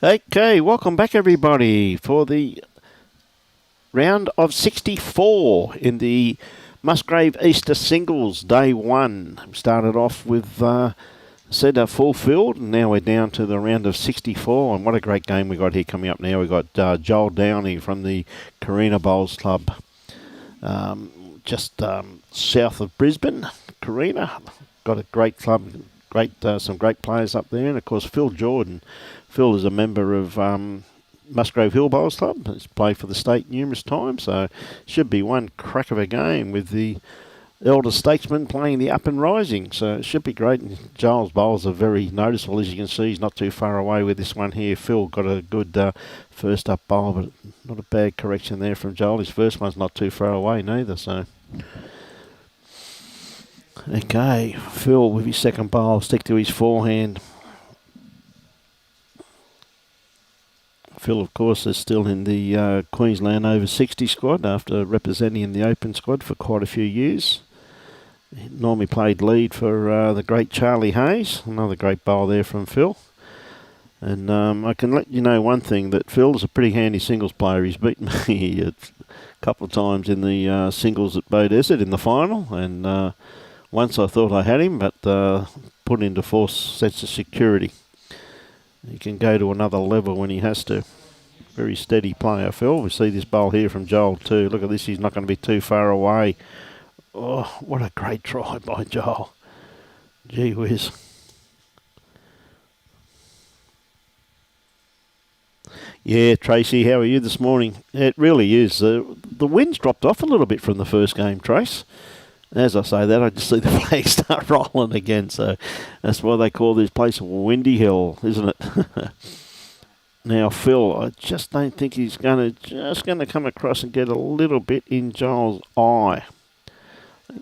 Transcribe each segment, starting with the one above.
Okay, welcome back everybody for the round of 64 in the Musgrave Easter Singles Day 1. We started off with said a full field, and now we're down to the round of 64, and what a great game we got here coming up now. We got Joel Downey from the Carina Bowls Club, just south of Brisbane. Carina got a great club, some great players up there, and of course Phil Jordan. Phil is a member of Musgrave Hill Bowls Club. He's played for the state numerous times, so should be one crack of a game with the elder statesman playing the up and rising. So it should be great. And Joel's bowls are very noticeable, as you can see. He's not too far away with this one here. Phil got a good first up bowl, but not a bad correction there from Joel. His first one's not too far away neither. So okay, Phil with his second bowl, stick to his forehand. Phil, of course, is still in the Queensland over 60 squad after representing in the Open squad for quite a few years. He normally played lead for the great Charlie Hayes, another great bowl there from Phil. And I can let you know one thing, that Phil is a pretty handy singles player. He's beaten me a couple of times in the singles at Bow Desert in the final, and once I thought I had him, but put into false sense of security. He can go to another level when he has to. Very steady player, Phil. We see this bowl here from Joel too. Look at this, he's not going to be too far away. Oh, what a great try by Joel. Gee whiz. Yeah, Tracy, how are you this morning? It really is. The wind's dropped off a little bit from the first game, Trace. As I say that, I just see the flag start rolling again. So that's why they call this place Windy Hill, isn't it? Now, Phil, I just don't think he's going to come across and get a little bit in Joel's eye.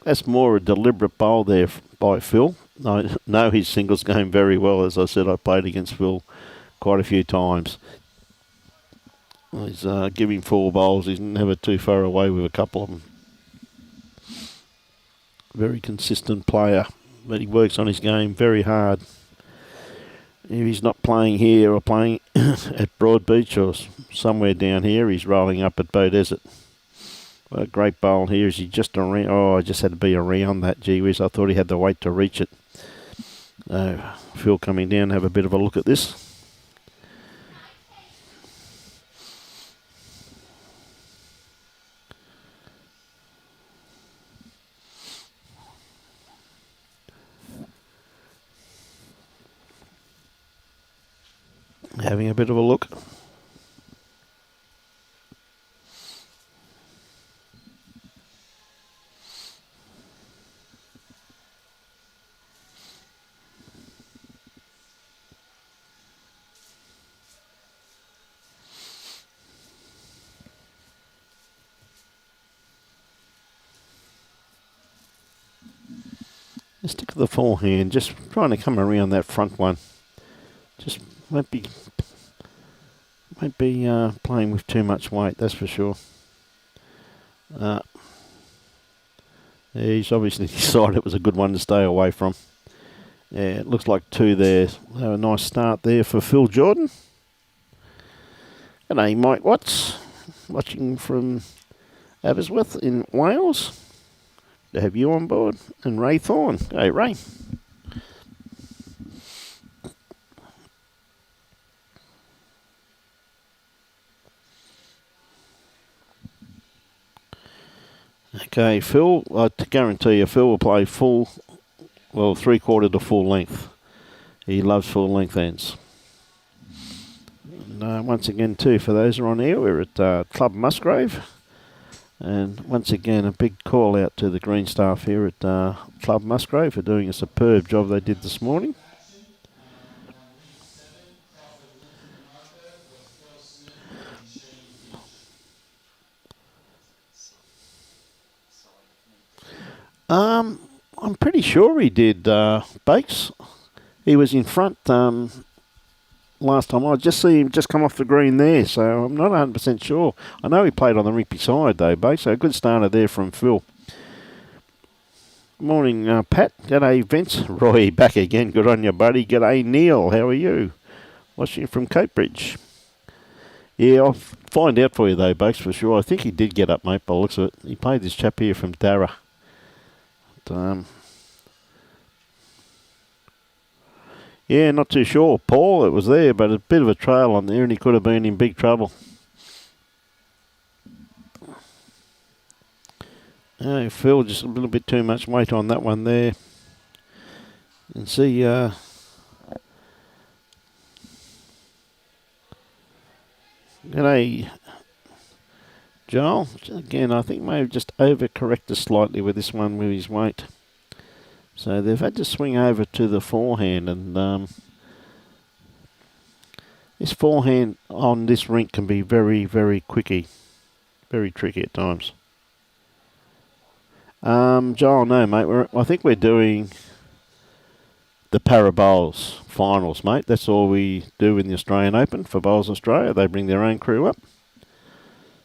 That's more a deliberate bowl there by Phil. I know his singles game very well. As I said, I played against Phil quite a few times. He's giving 4 bowls. He's never too far away with a couple of them. Very consistent player, but he works on his game very hard. If he's not playing here or playing at Broadbeach or somewhere down here, he's rolling up at Bow Desert. What a great bowl here. Is he just around? Oh, I just had to be around that. Gee whiz, I thought he had the weight to reach it. Phil coming down, have a bit of a look at this. Having a bit of a look. Stick to the forehand, just trying to come around that front one. Just might be playing with too much weight, that's for sure. He's obviously decided it was a good one to stay away from. Yeah, it looks like 2 there. A nice start there for Phil Jordan. G'day, Mike Watts, watching from Aberystwyth in Wales. To have you on board. And Ray Thorne. Hey, Ray. Okay, Phil, I guarantee you, Phil will play full, well, 3/4 to full length. He loves full length ends. And once again, too, for those who are on air, we're at Club Musgrave. And once again, a big call out to the green staff here at Club Musgrave for doing a superb job they did this morning. I'm pretty sure he did, Bakes. He was in front last time. I just see him just come off the green there, so I'm not 100% sure. I know he played on the Rimpy side, though, Bakes, so a good starter there from Phil. Morning, Pat. G'day, Vince. Roy, back again. Good on you, buddy. G'day, Neil. How are you? watching from Cape Bridge. Yeah, I'll find out for you though, Bakes, for sure. I think he did get up, mate, by the looks of it. He played this chap here from Darra. But, yeah, not too sure. Paul, it was there, but a bit of a trail on there and he could have been in big trouble. Oh, Phil, just a little bit too much weight on that one there. And see, g'day, Joel. Again, I think maybe just overcorrected slightly with this one with his weight. So they've had to swing over to the forehand, and this forehand on this rink can be very, very quicky. Very tricky at times. Joel, no, mate. I think we're doing the Para Bowls finals, mate. That's all we do in the Australian Open for Bowls Australia. They bring their own crew up.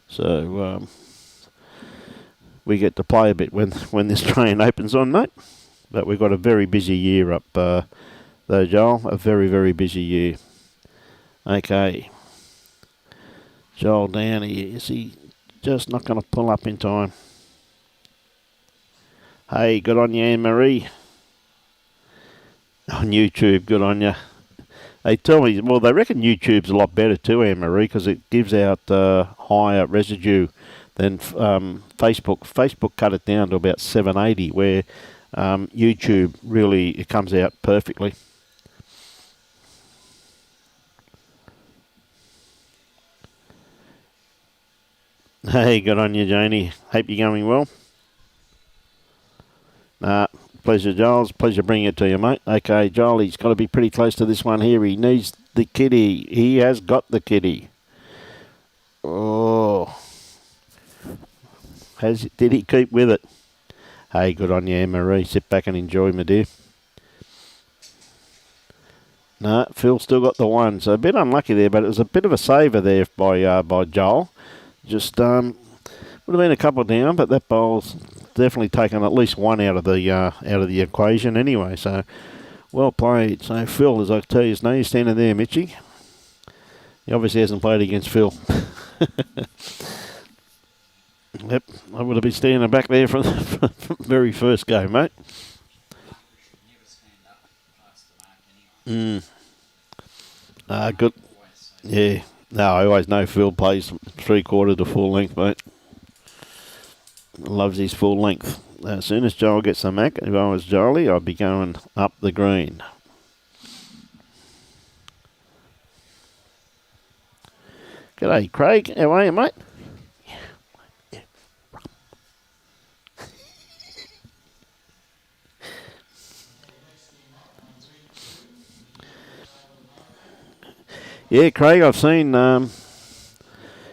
So we get to play a bit when the Australian Open's on, mate. But we've got a very busy year up, though, Joel. A very, very busy year. Okay. Joel Downey, is he just not going to pull up in time? Hey, good on you, Anne-Marie. On YouTube, good on you. They tell me, well, they reckon YouTube's a lot better too, Anne-Marie, because it gives out higher residue than Facebook. Facebook cut it down to about 780, where YouTube really, it comes out perfectly. Hey, good on you, Janie. Hope you're going well. Pleasure, Giles. Pleasure bringing it to you, mate. Okay, Joel, he's got to be pretty close to this one here. He needs the kitty. He has got the kitty. Oh. Did he keep with it? Hey, good on you, Anne-Marie. Sit back and enjoy, my dear. No, Phil still got the one. So a bit unlucky there, but it was a bit of a saver there by Joel. Just would have been a couple down, but that bowl's definitely taken at least one out of the equation anyway. So well played. So Phil, as I tell you, you're standing there, Mitchie. He obviously hasn't played against Phil. Yep, I would have been standing back there from the very first game, mate. Good. Yeah. No, I always know Phil plays 3/4 to full length, mate. Loves his full length. As soon as Joel gets the mac, if I was Jolie, I'd be going up the green. G'day, Craig. How are you, mate? Yeah, Craig, I've seen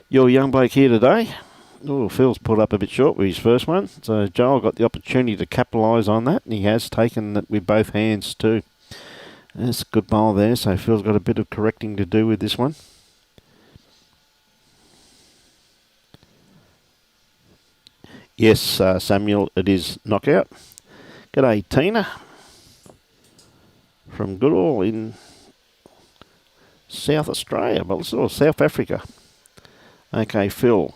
your young bloke here today. Oh, Phil's pulled up a bit short with his first one. So Joel got the opportunity to capitalise on that, and he has taken it with both hands too. That's a good bowl there, so Phil's got a bit of correcting to do with this one. Yes, Samuel, it is knockout. G'day, Tina. From Goodall in South Australia, but sort of South Africa. Okay, Phil.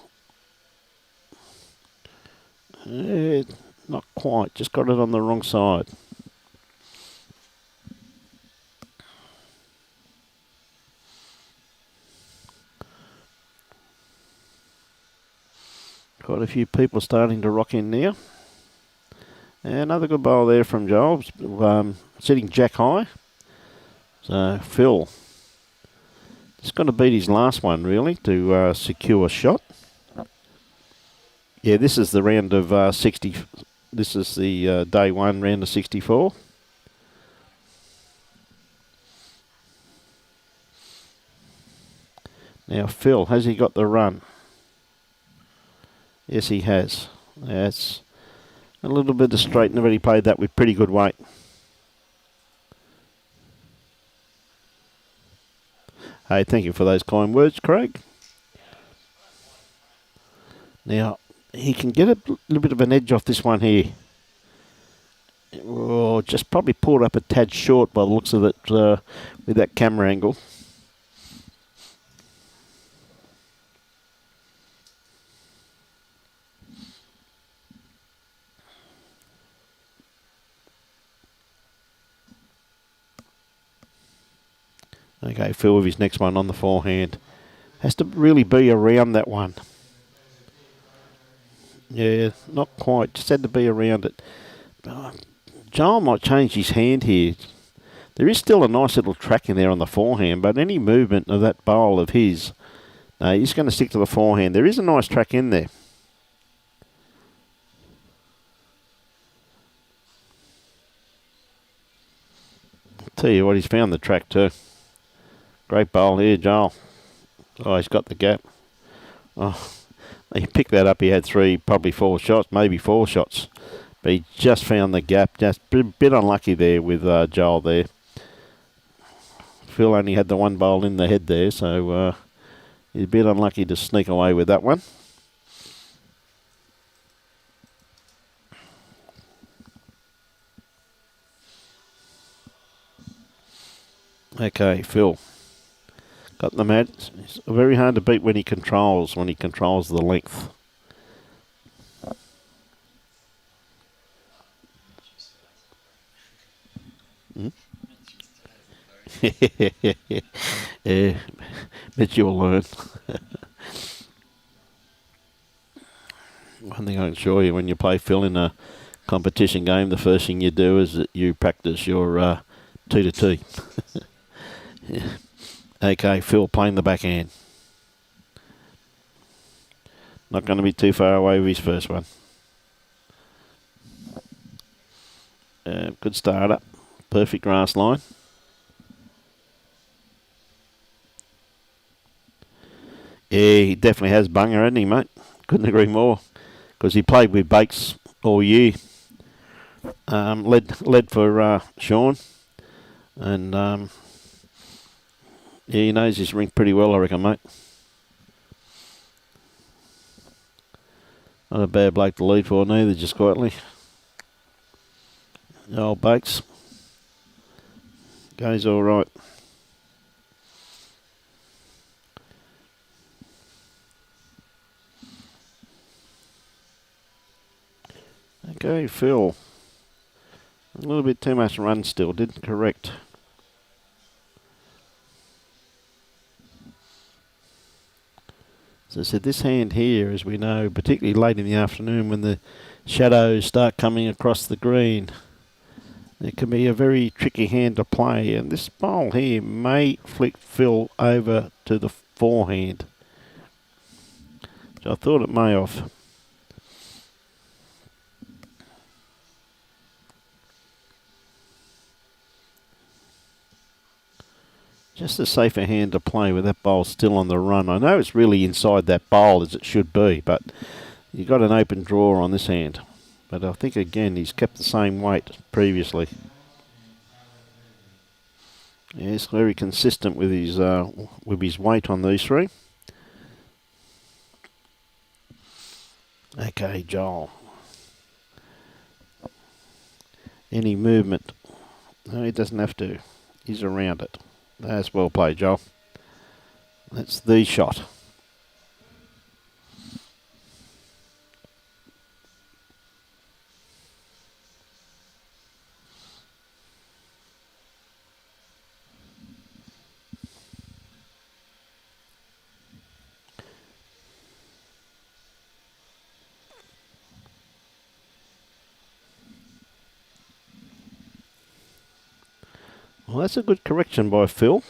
Not quite, just got it on the wrong side. Quite a few people starting to rock in now. And another good bowl there from Joel, sitting jack high. So Phil just got to beat his last one really to secure a shot. Yeah, this is the round of 60. This is the day one round of 64. Now Phil, has he got the run? Yes, he has. That's a little bit of straightener, but he played that with pretty good weight. Hey, thank you for those kind words, Craig. Now, he can get a little bit of an edge off this one here. Oh, just probably pulled up a tad short by the looks of it with that camera angle. Okay, Phil with his next one on the forehand. Has to really be around that one. Yeah, not quite. Just had to be around it. Joel might change his hand here. There is still a nice little track in there on the forehand, but any movement of that bowl of his, no, he's going to stick to the forehand. There is a nice track in there. Tell you what, he's found the track too. Great bowl here, Joel. Oh, he's got the gap. Oh, he picked that up. He had three, probably four shots, maybe four shots. But he just found the gap. Just a bit unlucky there with Joel there. Phil only had the one bowl in the head there, so he's a bit unlucky to sneak away with that one. Okay, Phil. Got the mat. It's very hard to beat when he controls the length. Yeah, bet you'll learn. One thing I can assure you, when you play Phil in a competition game, the first thing you do is that you practice your T to T. Yeah. Okay, Phil playing the backhand. Not going to be too far away with his first one. Good starter. Perfect grass line. Yeah, he definitely has bunger, hasn't he, mate? Couldn't agree more. Because he played with Bakes all year. Led for Sean. And yeah, he knows his rink pretty well, I reckon, mate. Not a bad bloke to lead for neither, just quietly. The old Bakes. Goes all right. Okay, Phil. A little bit too much run still, didn't correct. As I said, this hand here, as we know, particularly late in the afternoon when the shadows start coming across the green, it can be a very tricky hand to play. And this bowl here may flick Phil over to the forehand. So I thought it may have. Just a safer hand to play with that bowl still on the run. I know it's really inside that bowl as it should be, but you've got an open draw on this hand. But I think, again, he's kept the same weight previously. Yes, very consistent with his weight on these three. Okay, Joel. Any movement? No, he doesn't have to. He's around it. That's well played, Joel. That's the shot. Well, that's a good correction by Phil.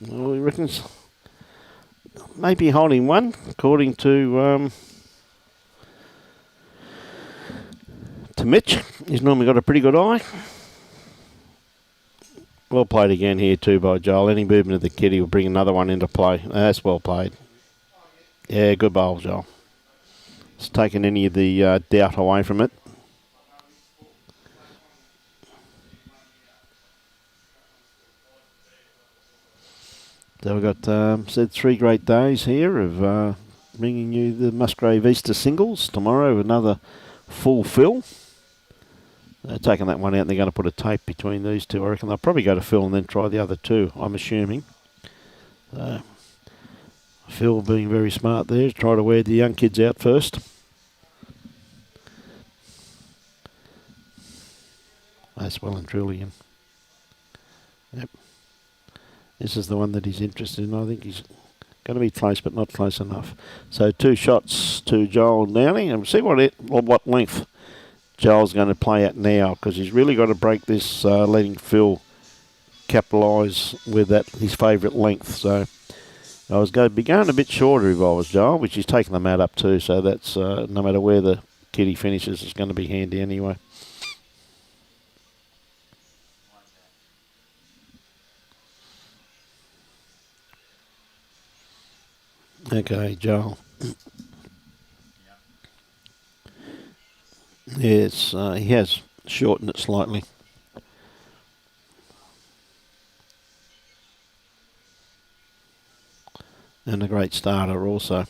Well, he reckons maybe holding one, according to Mitch. He's normally got a pretty good eye. Well played again here too by Joel. Any movement of the kitty will bring another one into play. That's well played. Yeah, good bowl, Joel. It's taken any of the doubt away from it. So we've got said 3 great days here of bringing you the Musgrave Easter singles. Tomorrow another full fill. They're taking that one out and they're going to put a tape between these two. I reckon they'll probably go to Phil and then try the other two, I'm assuming. Phil being very smart there, try to wear the young kids out first. That's well and truly in. Yep. This is the one that he's interested in. I think he's going to be close, but not close enough. So 2 shots to Joel Downey, and see what length Joel's going to play at now, because he's really got to break this, letting Phil capitalise with his favourite length. So I was going to be going a bit shorter if I was Joel, which he's taken the mat up too. So that's no matter where the kitty finishes, it's going to be handy anyway. Okay, Joel. Yes, he has shortened it slightly. And a great starter also.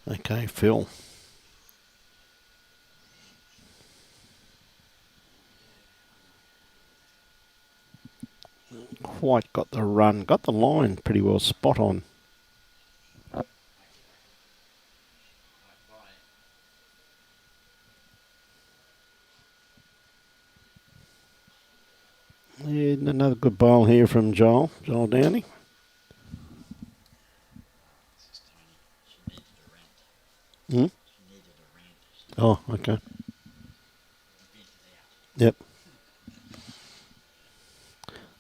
Okay, Phil. Quite got the run, got the line pretty well spot on. Yeah, another good bowl here from Joel Downey. Hmm? Oh, okay. Yep.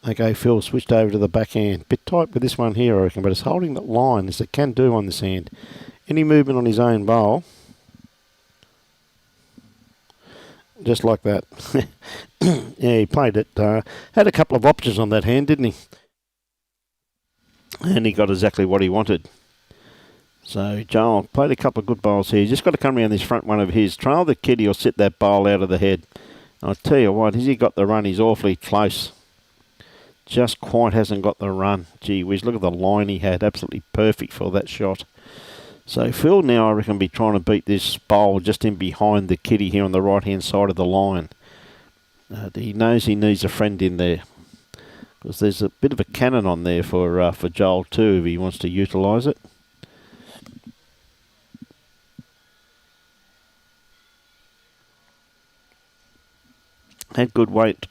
Okay, Phil switched over to the backhand. Bit tight with this one here, I reckon, but it's holding that line as it can do on this hand. Any movement on his own bowl, just like that. Yeah, he played it. Had a couple of options on that hand, didn't he? And he got exactly what he wanted. So Joel played a couple of good bowls here. He's just got to come around this front one of his. Trail the kitty or sit that bowl out of the head. I'll tell you what, has he got the run? He's awfully close. Just quite hasn't got the run. Gee whiz, look at the line he had. Absolutely perfect for that shot. So Phil now, I reckon, be trying to beat this bowl just in behind the kitty here on the right-hand side of the line. He knows he needs a friend in there, because there's a bit of a cannon on there for Joel too if he wants to utilise it. Had good weight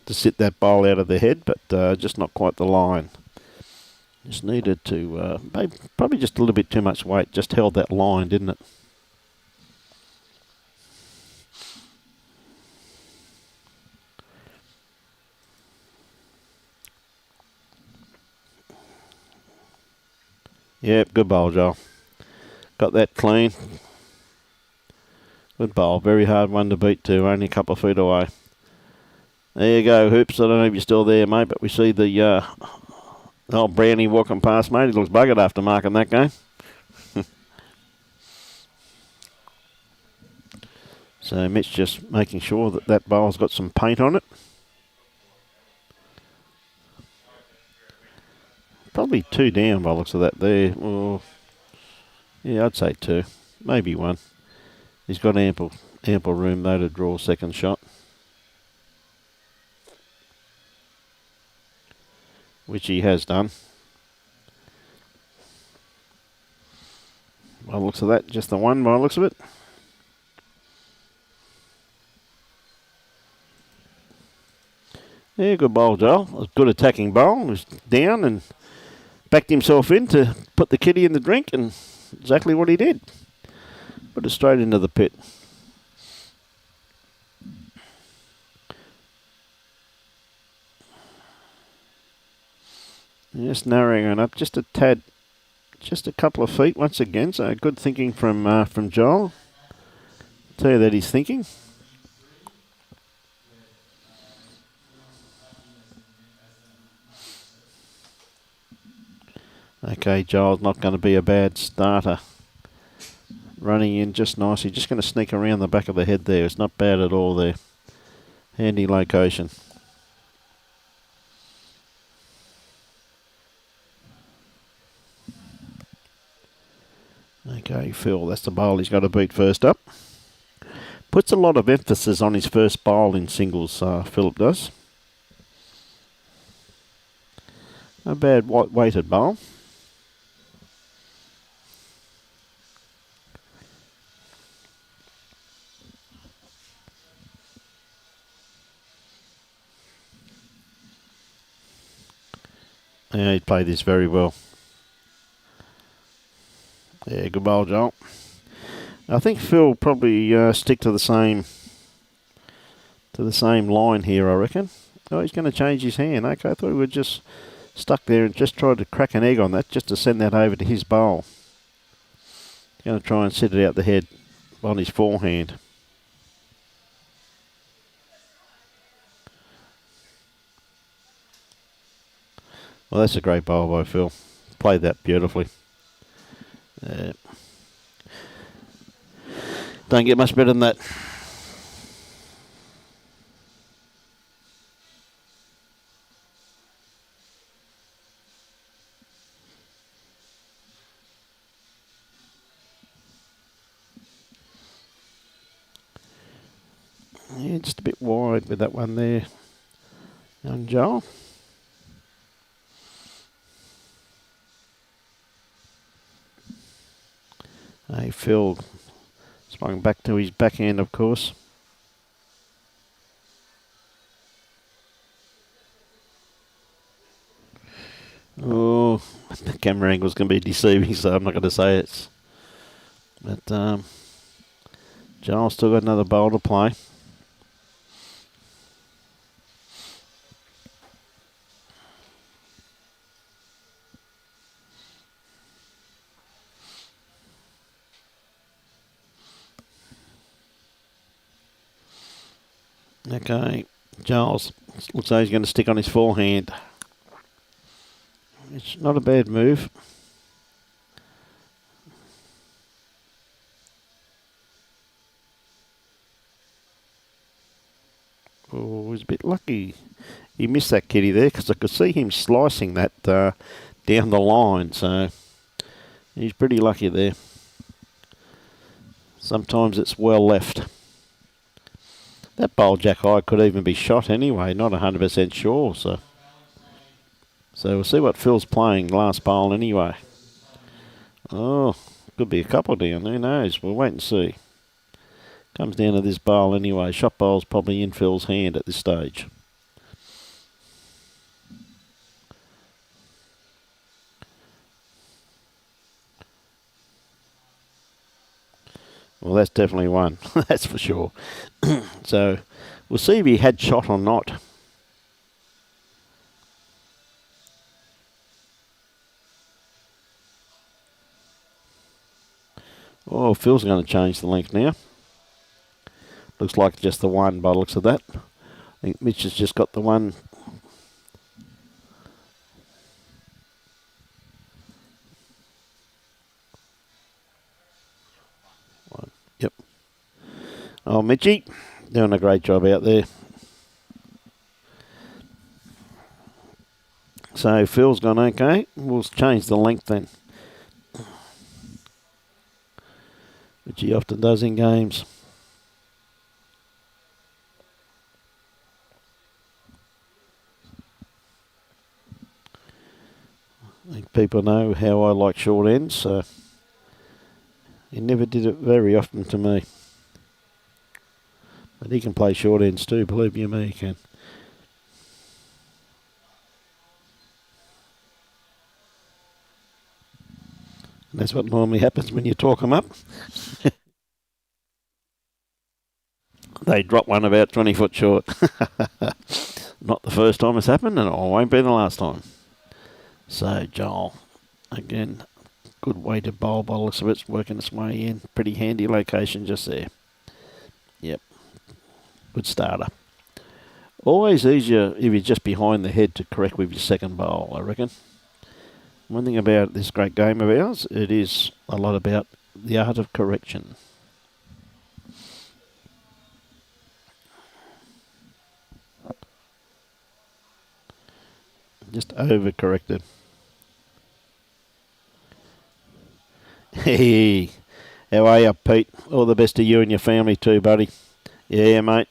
to sit that bowl out of the head, but just not quite the line. Just needed to, probably just a little bit too much weight, just held that line, didn't it? Yep, good bowl, Joel. Got that clean. Good bowl, very hard one to beat too, only a couple of feet away. There you go, Hoops. I don't know if you're still there, mate, but we see the old Brownie walking past, mate. He looks buggered after marking that game. So Mitch just making sure that that bowl's got some paint on it. Probably 2 down by the looks of that there. Well, yeah, I'd say 2. Maybe 1. He's got ample room, though, to draw second shot. Which he has done. By the looks of that, just the 1 by the looks of it. Yeah, good bowl, Joel. A good attacking bowl. He was down and backed himself in to put the kitty in the drink, and exactly what he did. Put it straight into the pit. Just narrowing it up just a tad, just a couple of feet once again. So good thinking from Joel. Tell you that he's thinking. Okay, Joel's not going to be a bad starter. Running in just nicely. Just going to sneak around the back of the head there. It's not bad at all there. Handy location. Okay, Phil, that's the bowl he's got to beat first up. Puts a lot of emphasis on his first bowl in singles, Philip does. A bad weighted bowl. Yeah, he played this very well. Yeah, good bowl, Joel. I think Phil will probably stick to the same line here, I reckon. Oh, he's going to change his hand. Okay, I thought he would just stuck there and just tried to crack an egg on that, just to send that over to his bowl. He's going to try and sit it out the head on his forehand. Well, that's a great bowl by Phil. Played that beautifully. Don't get much better than that. Yeah, just a bit wide with that one there, young Joel. Hey, Phil swung back to his backhand, of course. Oh, the camera angle's going to be deceiving, so I'm not going to say it's. But Joel's still got another bowl to play. Okay, Giles looks like he's going to stick on his forehand. It's not a bad move. Oh, he's a bit lucky. He missed that kitty there because I could see him slicing that down the line. So he's pretty lucky there. Sometimes it's well left. That bowl jack high could even be shot anyway, not 100% sure. So we'll see what Phil's playing last bowl anyway. Oh, could be a couple down, who knows? We'll wait and see. Comes down to this bowl anyway. Shot bowl's probably in Phil's hand at this stage. Well, that's definitely one. That's for sure. So we'll see if he had shot or not. Oh, Phil's going to change the length now. Looks like just the one by the looks of that. I think Mitch has just got the one. Yep. Oh, Mitchy, doing a great job out there. So Phil's gone okay. We'll change the length then, which he often does in games. I think people know how I like short ends, so he never did it very often to me. But he can play short ends too, believe you me, he can. And that's what normally happens when you talk them up. They drop one about 20 foot short. Not the first time it's happened, and it won't be the last time. So Joel, again, good way to bowl by the looks of it, working its way in. Pretty handy location just there. Yep, good starter. Always easier if you're just behind the head to correct with your second bowl, I reckon. One thing about this great game of ours, it is a lot about the art of correction. Just over-corrected. Hey, how are you, Pete? All the best to you and your family too, buddy. Yeah, mate.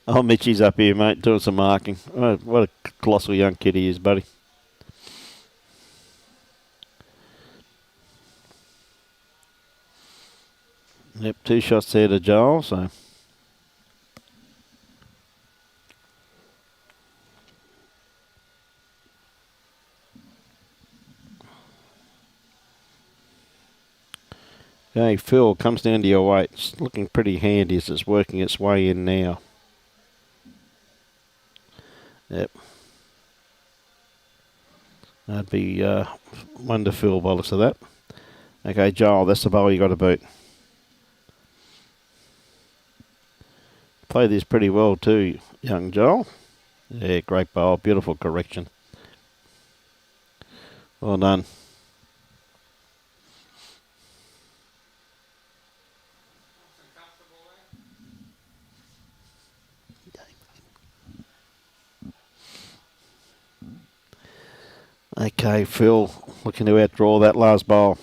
Oh, Mitchy's up here, mate, doing some marking. Oh, what a colossal young kid he is, buddy. Yep, 2 shots there to Joel, so. Okay, Phil, comes down to your weight. It's looking pretty handy as it's working its way in now. Yep. That'd be one to Phil by the looks of that. Okay, Joel, that's the bowl you got to beat. Played this pretty well too, young Joel. Yeah, great bowl, beautiful correction. Well done. Okay, Phil, looking to outdraw that last bowl.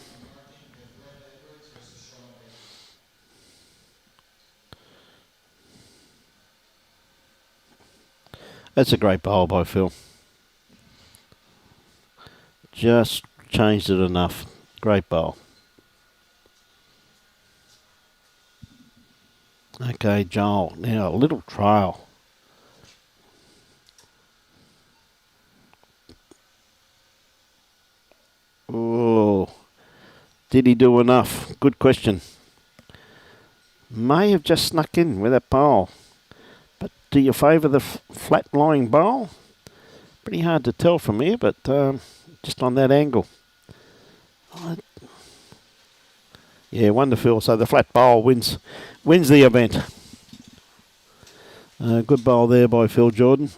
That's a great bowl by Phil. Just changed it enough. Great bowl. Okay, Joel. Now a little trail. Oh, did he do enough? Good question. May have just snuck in with that bowl. But do you favour the flat-lying bowl? Pretty hard to tell from here, but just on that angle. Yeah, 1 to Phil. So the flat bowl wins the event. Good bowl there by Phil Jordan.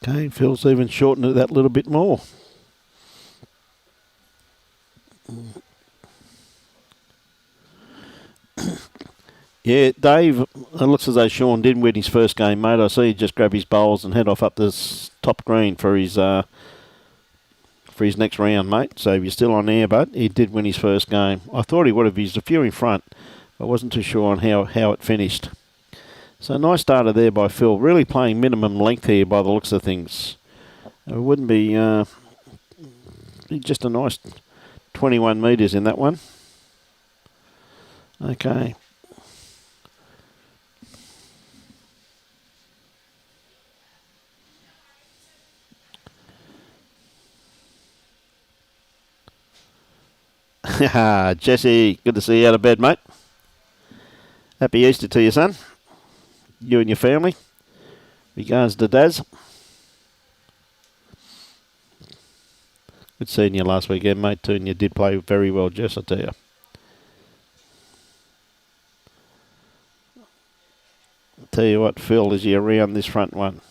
Okay, Phil's even shortened it that little bit more. Yeah, Dave, it looks as though Sean didn't win his first game, mate. I see he just grab his bowls and head off up this top green for his next round, mate. So if you're still on air, but he did win his first game. I thought he would have. He's a few in front. I wasn't too sure on how it finished. So nice starter there by Phil. Really playing minimum length here by the looks of things. It wouldn't be just a nice 21 metres in that one. Okay. Jesse, good to see you out of bed, mate. Happy Easter to you, son. You and your family. Regards to Daz. Good seeing you last weekend, mate, too, and you did play very well, Jess, I tell you. Tell you what, Phil, as you around this front one.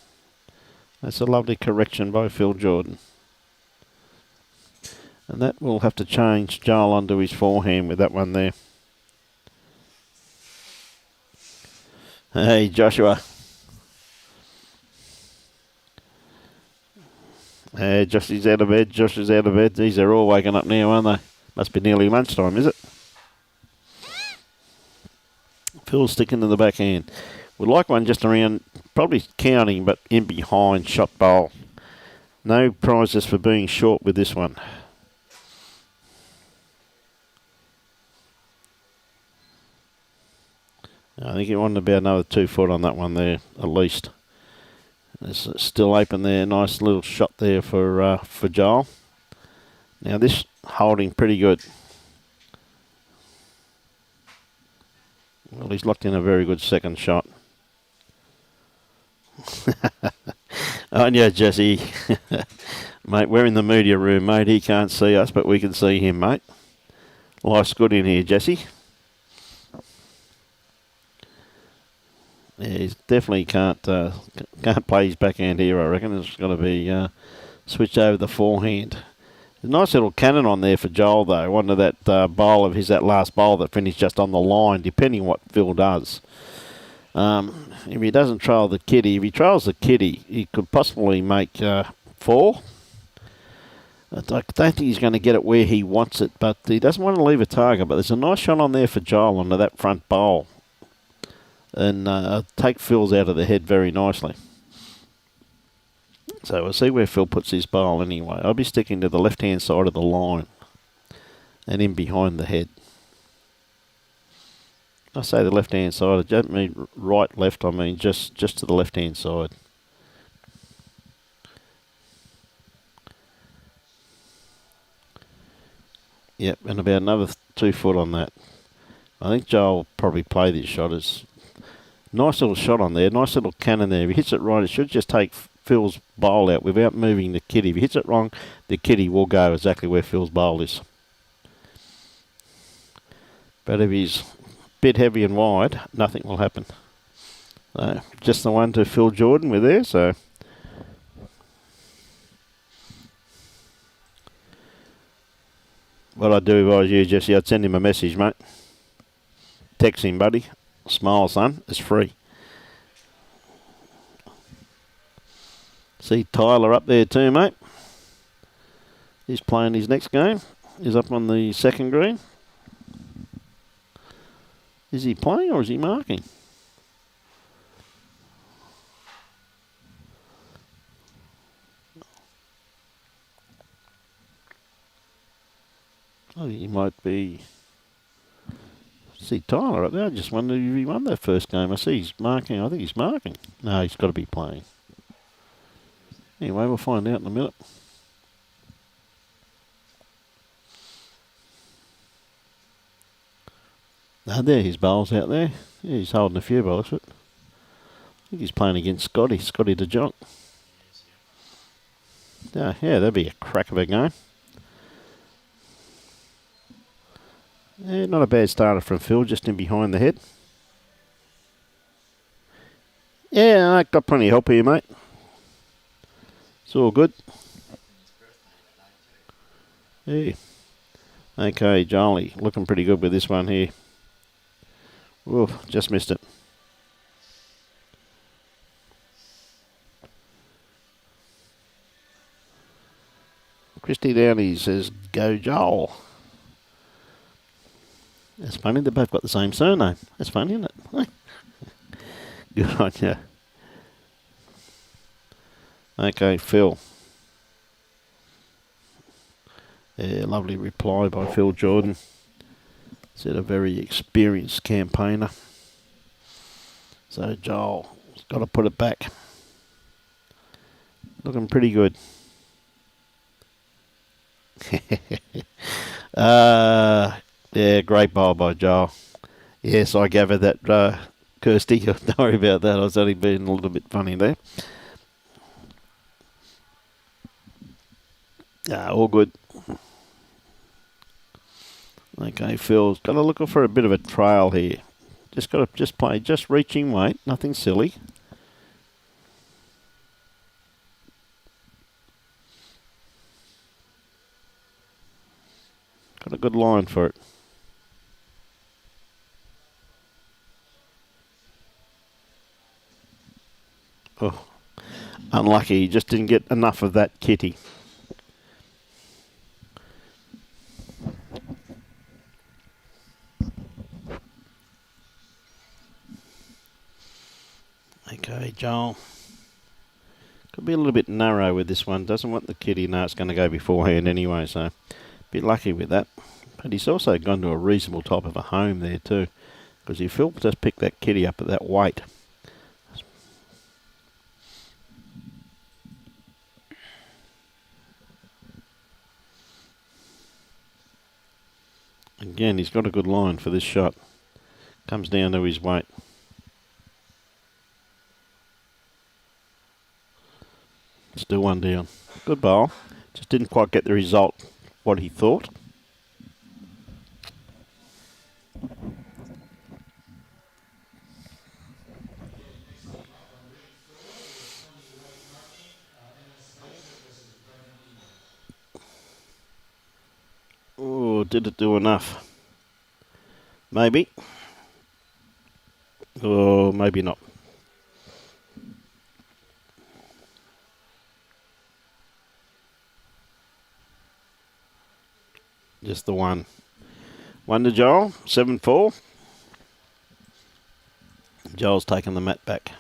That's a lovely correction by Phil Jordan. And that will have to change Joel onto his forehand with that one there. Hey, Joshua. Hey, Josh is out of bed. Josh is out of bed. These are all waking up now, aren't they? Must be nearly lunchtime, is it? Phil's sticking to the backhand. Would like one just around, probably counting, but in behind shot bowl. No prizes for being short with this one. I think he wanted about another 2 foot on that one there, at least. It's still open there. Nice little shot there for Joel. Now this holding pretty good. Well, he's locked in a very good second shot. Oh, yeah, Jesse. Mate, we're in the media room, mate. He can't see us, but we can see him, mate. Life's good in here, Jesse. Yeah, he definitely can't play his backhand here, I reckon. It's got to be switched over the forehand. A nice little cannon on there for Joel, though. One of that bowl of his, that last bowl that finished just on the line, depending what Phil does. If he doesn't trail the kitty, if he trails the kitty, he could possibly make 4. I don't think he's going to get it where he wants it, but he doesn't want to leave a target. But there's a nice shot on there for Joel onto that front bowl. And take Phil's out of the head very nicely. So we'll see where Phil puts his bowl anyway. I'll be sticking to the left-hand side of the line and in behind the head. I say the left-hand side, I don't mean right, left, I mean just to the left-hand side. Yep, and about another 2 foot on that. I think Joel will probably play this shot as nice little shot on there, nice little cannon there. If he hits it right, it should just take Phil's bowl out without moving the kitty. If he hits it wrong, the kitty will go exactly where Phil's bowl is. But if he's a bit heavy and wide, nothing will happen. So just the one to Phil Jordan with there, so. What I'd do if I was you, Jesse, I'd send him a message, mate. Text him, buddy. Smile, son. It's free. See Tyler up there too, mate. He's playing his next game. He's up on the second green. Is he playing or is he marking? Oh, he might be. See Tyler up there. I just wondered if he won that first game. I see he's marking. I think he's marking. No, he's got to be playing. Anyway, we'll find out in a minute. Now there his bowls out there. Yeah, he's holding a few bowls. I think he's playing against Scotty the Jock. Yeah, that'd be a crack of a game. Yeah, not a bad starter from Phil, just in behind the head. Yeah, I got plenty of help here, mate. It's all good. Yeah. Okay, Jolie, looking pretty good with this one here. Oof, just missed it. Christy Downey says, go Joel. That's funny, they both got the same surname. That's funny, isn't it? Good on you. Okay, Phil. Yeah, lovely reply by Phil Jordan. Said a very experienced campaigner. So Joel's got to put it back. Looking pretty good. Yeah, great bowl by Joel. Yes, I gathered that, Kirsty. Don't worry about that. I was only being a little bit funny there. All good. Okay, Phil's got to look for a bit of a trail here. Just got to play, just reaching weight, nothing silly. Got a good line for it. Oh, unlucky. He just didn't get enough of that kitty. Okay, Joel. Could be a little bit narrow with this one. Doesn't want the kitty. No, it's going to go beforehand anyway, so a bit lucky with that. But he's also gone to a reasonable type of a home there too, because if Phil just picked that kitty up at that weight. Again, he's got a good line for this shot. Comes down to his weight. Still one down. Good bowl. Just didn't quite get the result what he thought. Oh, did it do enough? Maybe. Or maybe not. Just the one. One to Joel, 7-4. Joel's taken the mat back.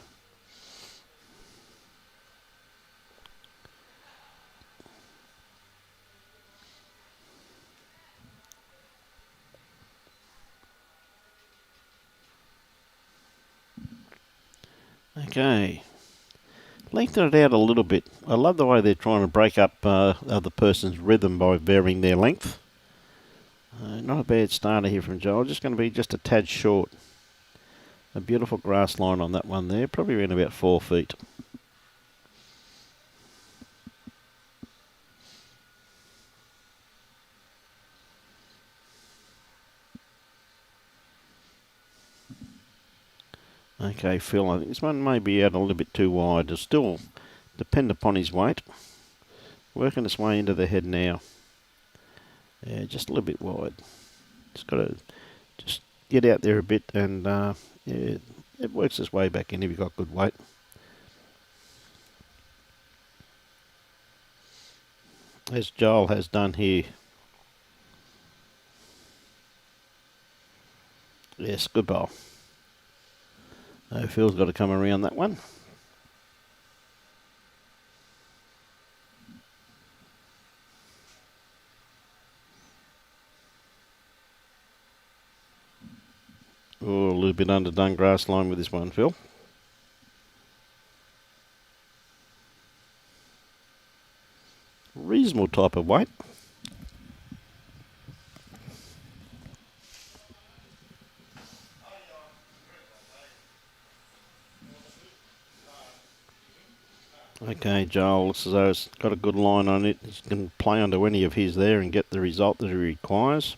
Okay. Lengthen it out a little bit. I love the way they're trying to break up other person's rhythm by varying their length. Not a bad starter here from Joel. Just going to be just a tad short. A beautiful grass line on that one there. Probably around about 4 feet. Okay, Phil, I think this one may be out a little bit too wide. It'll still depend upon his weight. Working its way into the head now. Yeah, just a little bit wide. Just got to just get out there a bit and yeah, it works its way back in if you've got good weight. As Joel has done here. Yes, good bowl. Phil's got to come around that one. Oh, a little bit underdone grass line with this one, Phil. Reasonable type of weight. Okay, Joel, looks as though it's got a good line on it. He can play onto any of his there and get the result that he requires.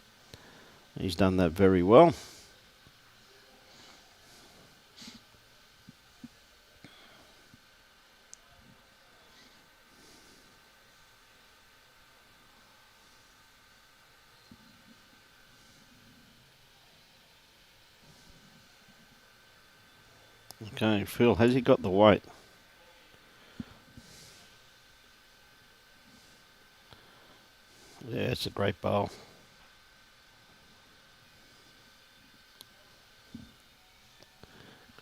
He's done that very well. Okay, Phil, has he got the weight? Yeah, it's a great bowl.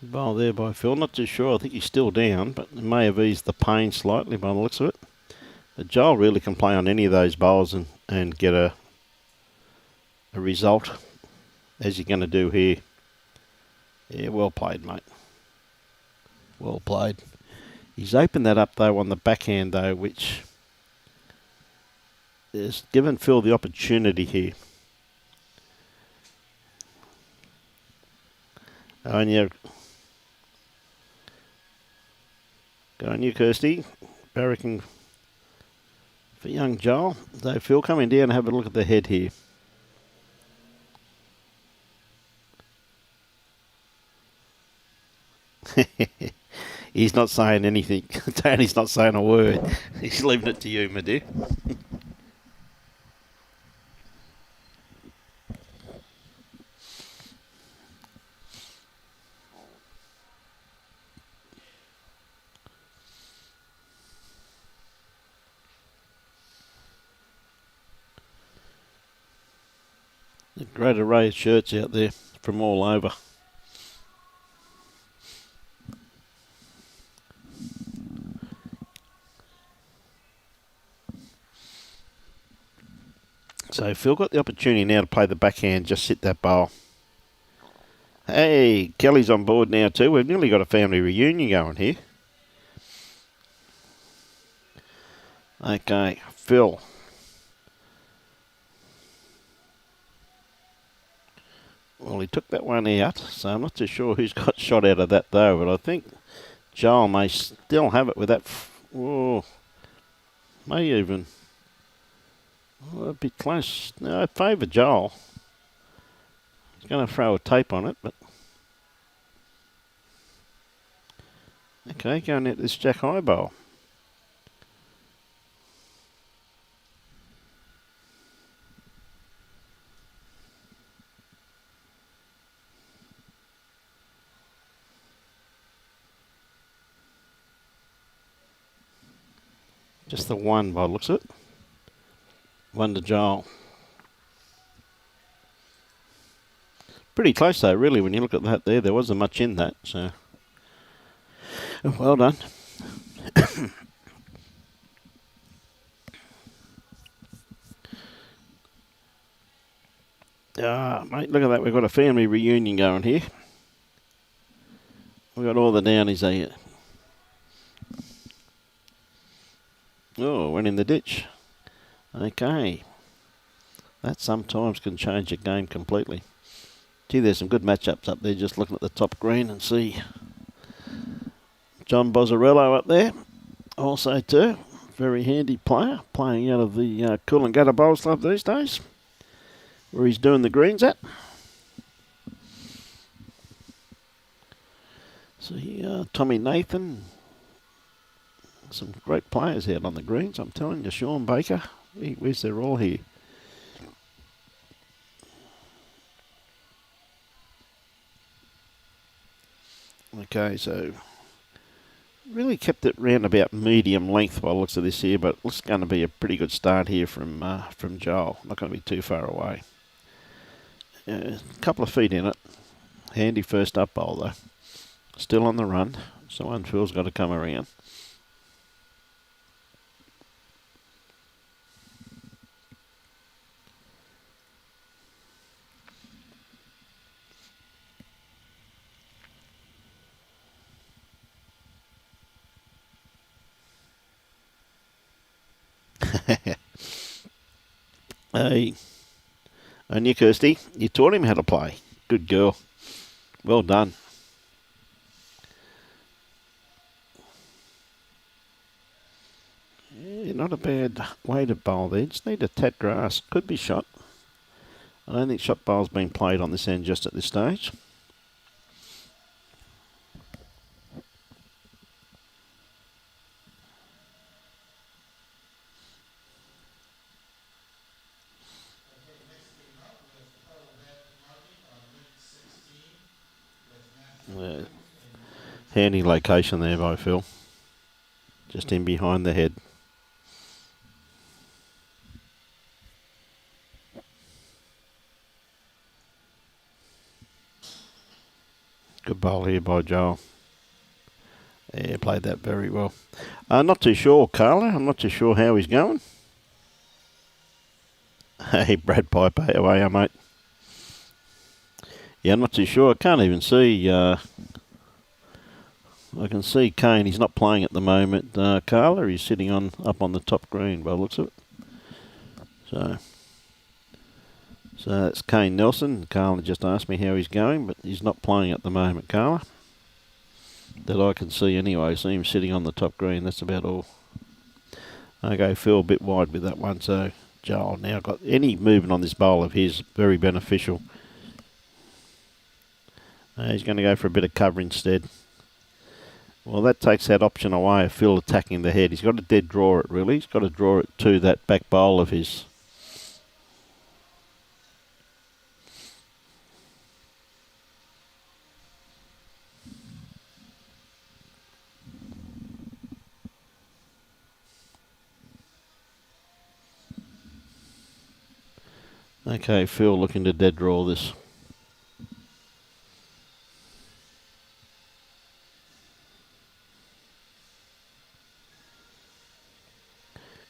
Good bowl there by Phil. Not too sure. I think he's still down, but it may have eased the pain slightly by the looks of it. But Joel really can play on any of those bowls and get a result, as you're going to do here. Yeah, well played, mate. Well played. He's opened that up, though, on the backhand, though, which has given Phil the opportunity here. Go on you, Kirsty. Barracking for young Joel. So Phil, coming down and have a look at the head here. He's not saying anything. Tony's not saying a word. He's leaving it to you, my dear. A great array of shirts out there from all over. So Phil got the opportunity now to play the backhand, just sit that bowl. Hey, Kelly's on board now too. We've nearly got a family reunion going here. Okay, Phil. Well, he took that one out, so I'm not too sure who's got shot out of that though, but I think Joel may still have it with that. Oh, may even. Oh, a bit close. No, I favour Joel. He's going to throw a tape on it, but... Okay, going at this Jack High bowl. Just the one by the looks of it. One to Joel. Pretty close though, really, when you look at that there. There wasn't much in that, so well done. Mate, look at that. We've got a family reunion going here. We've got all the Downeys here. Oh, went in the ditch. Okay. That sometimes can change a game completely. Gee, there's some good matchups up there. Just looking at the top green and see John Bozzarello up there. Also too, very handy player, playing out of the Coolangatta Bowls Club these days, where he's doing the greens at. See, Tommy Nathan. Some great players out on the greens, I'm telling you. Sean Baker, where's they're all here. Okay, so really kept it round about medium length by the looks of this here, but it's going to be a pretty good start here from Joel. Not going to be too far away. A couple of feet in it. Handy first up bowl though. Still on the run, so one Phil's got to come around. Hey, and you, Kirsty, you taught him how to play. Good girl. Well done. Yeah, not a bad way to bowl there. Just need a tad grass. Could be shot. I don't think shot bowl's been played on this end just at this stage. Handy location there by Phil. Just in behind the head. Good bowl here by Joel. Yeah, played that very well. Not too sure, Carla. I'm not too sure how he's going. Hey, Brad Piper, how are you, mate? Yeah, I'm not too sure. I can't even see... I can see Kane. He's not playing at the moment. Carla, he's sitting up on the top green by the looks of it. So that's Kane Nelson. Carla just asked me how he's going, but he's not playing at the moment, Carla. That I can see anyway. See him sitting on the top green. That's about all. Okay, Phil a bit wide with that one. So Joel now got any movement on this bowl of his, very beneficial. He's going to go for a bit of cover instead. Well, that takes that option away of Phil attacking the head. He's got to dead draw it, really. He's got to draw it to that back bowl of his. Okay, Phil looking to dead draw this.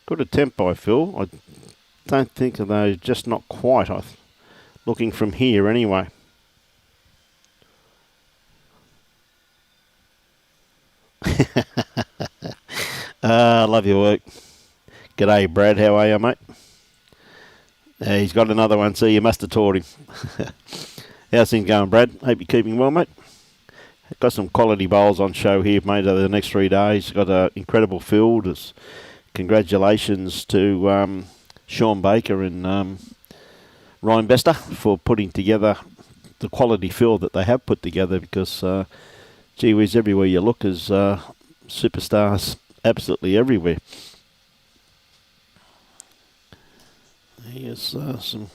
Good attempt by Phil. I don't think of those, just not quite. Looking from here anyway. Love your work. G'day, Brad. How are you, mate? He's got another one, so you must have taught him. How's things going, Brad? Hope you're keeping well, mate. Got some quality bowls on show here, mate, over the next 3 days. Got an incredible field. Congratulations to Sean Baker and Ryan Bester for putting together the quality field that they have put together, because, gee whiz, everywhere you look is superstars absolutely everywhere. Here's some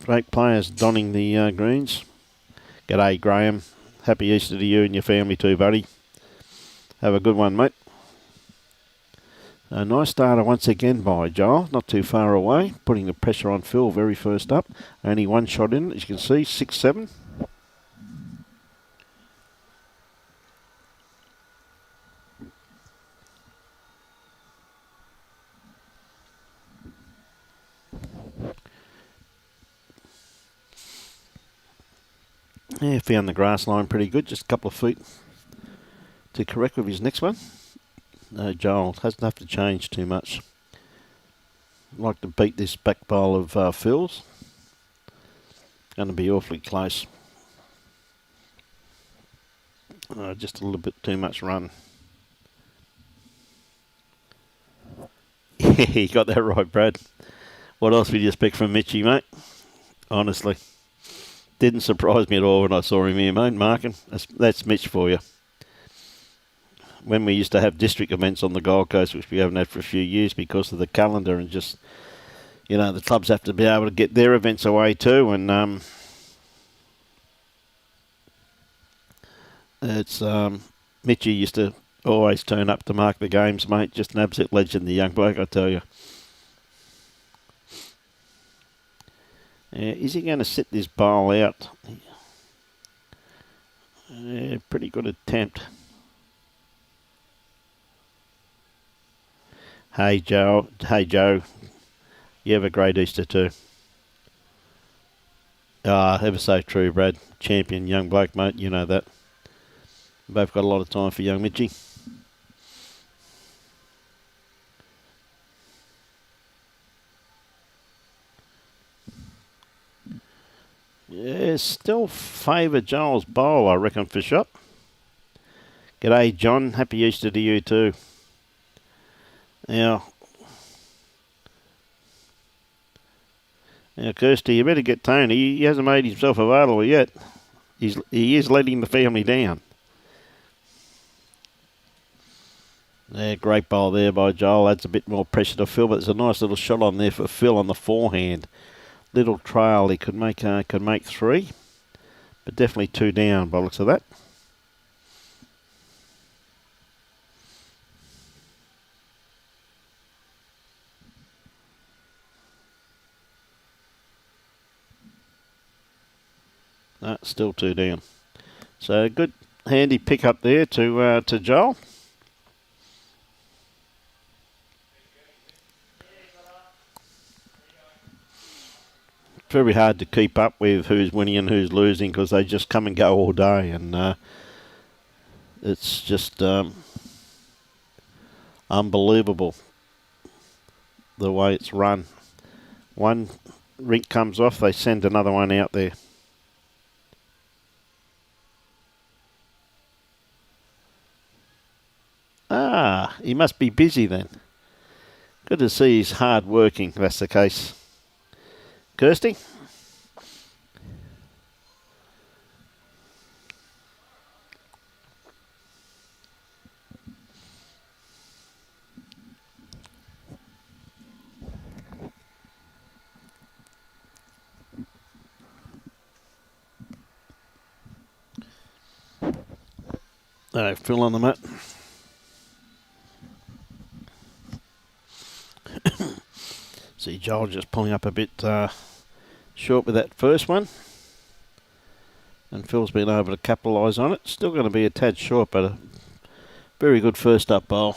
great players donning the greens. G'day, Graham. Happy Easter to you and your family too, buddy. Have a good one, mate. A nice starter once again by Joel, not too far away, putting the pressure on Phil very first up. Only one shot in, as you can see, 6-7. Yeah, found the grass line pretty good, just a couple of feet to correct with his next one. No, Joel doesn't have to change too much. Like to beat this back bowl of Phil's. Going to be awfully close. Just a little bit too much run. Yeah, you got that right, Brad. What else would you expect from Mitchie, mate? Honestly. Didn't surprise me at all when I saw him here, mate, marking. That's Mitch for you. When we used to have district events on the Gold Coast, which we haven't had for a few years because of the calendar and just, you know, the clubs have to be able to get their events away too. And it's Mitchie used to always turn up to mark the games, mate. Just an absolute legend, the young bloke, I tell you. Is he going to sit this bowl out? Pretty good attempt. Hey, Joe. Hey, Joe. You have a great Easter too. Ever so true, Brad. Champion young bloke, mate. You know that. Both got a lot of time for young Mitchie. Yeah, still favour Joel's bowl, I reckon, for shot. G'day, John. Happy Easter to you too. Now, Kirsty, you better get Tony. He hasn't made himself available yet. He is letting the family down. Yeah, great bowl there by Joel. Adds a bit more pressure to Phil, but there's a nice little shot on there for Phil on the forehand. Little trail, he could make 3, but definitely 2 down by the looks of that. No, still 2 down. So good handy pick up there to Joel. Very hard to keep up with who's winning and who's losing because they just come and go all day, and it's just unbelievable the way it's run. One rink comes off, they send another one out there. He must be busy then. Good to see he's hard working, if that's the case. Kirsty? Phil on the mat. See Joel just pulling up a bit short with that first one. And Phil's been able to capitalise on it. Still going to be a tad short, but a very good first up bowl.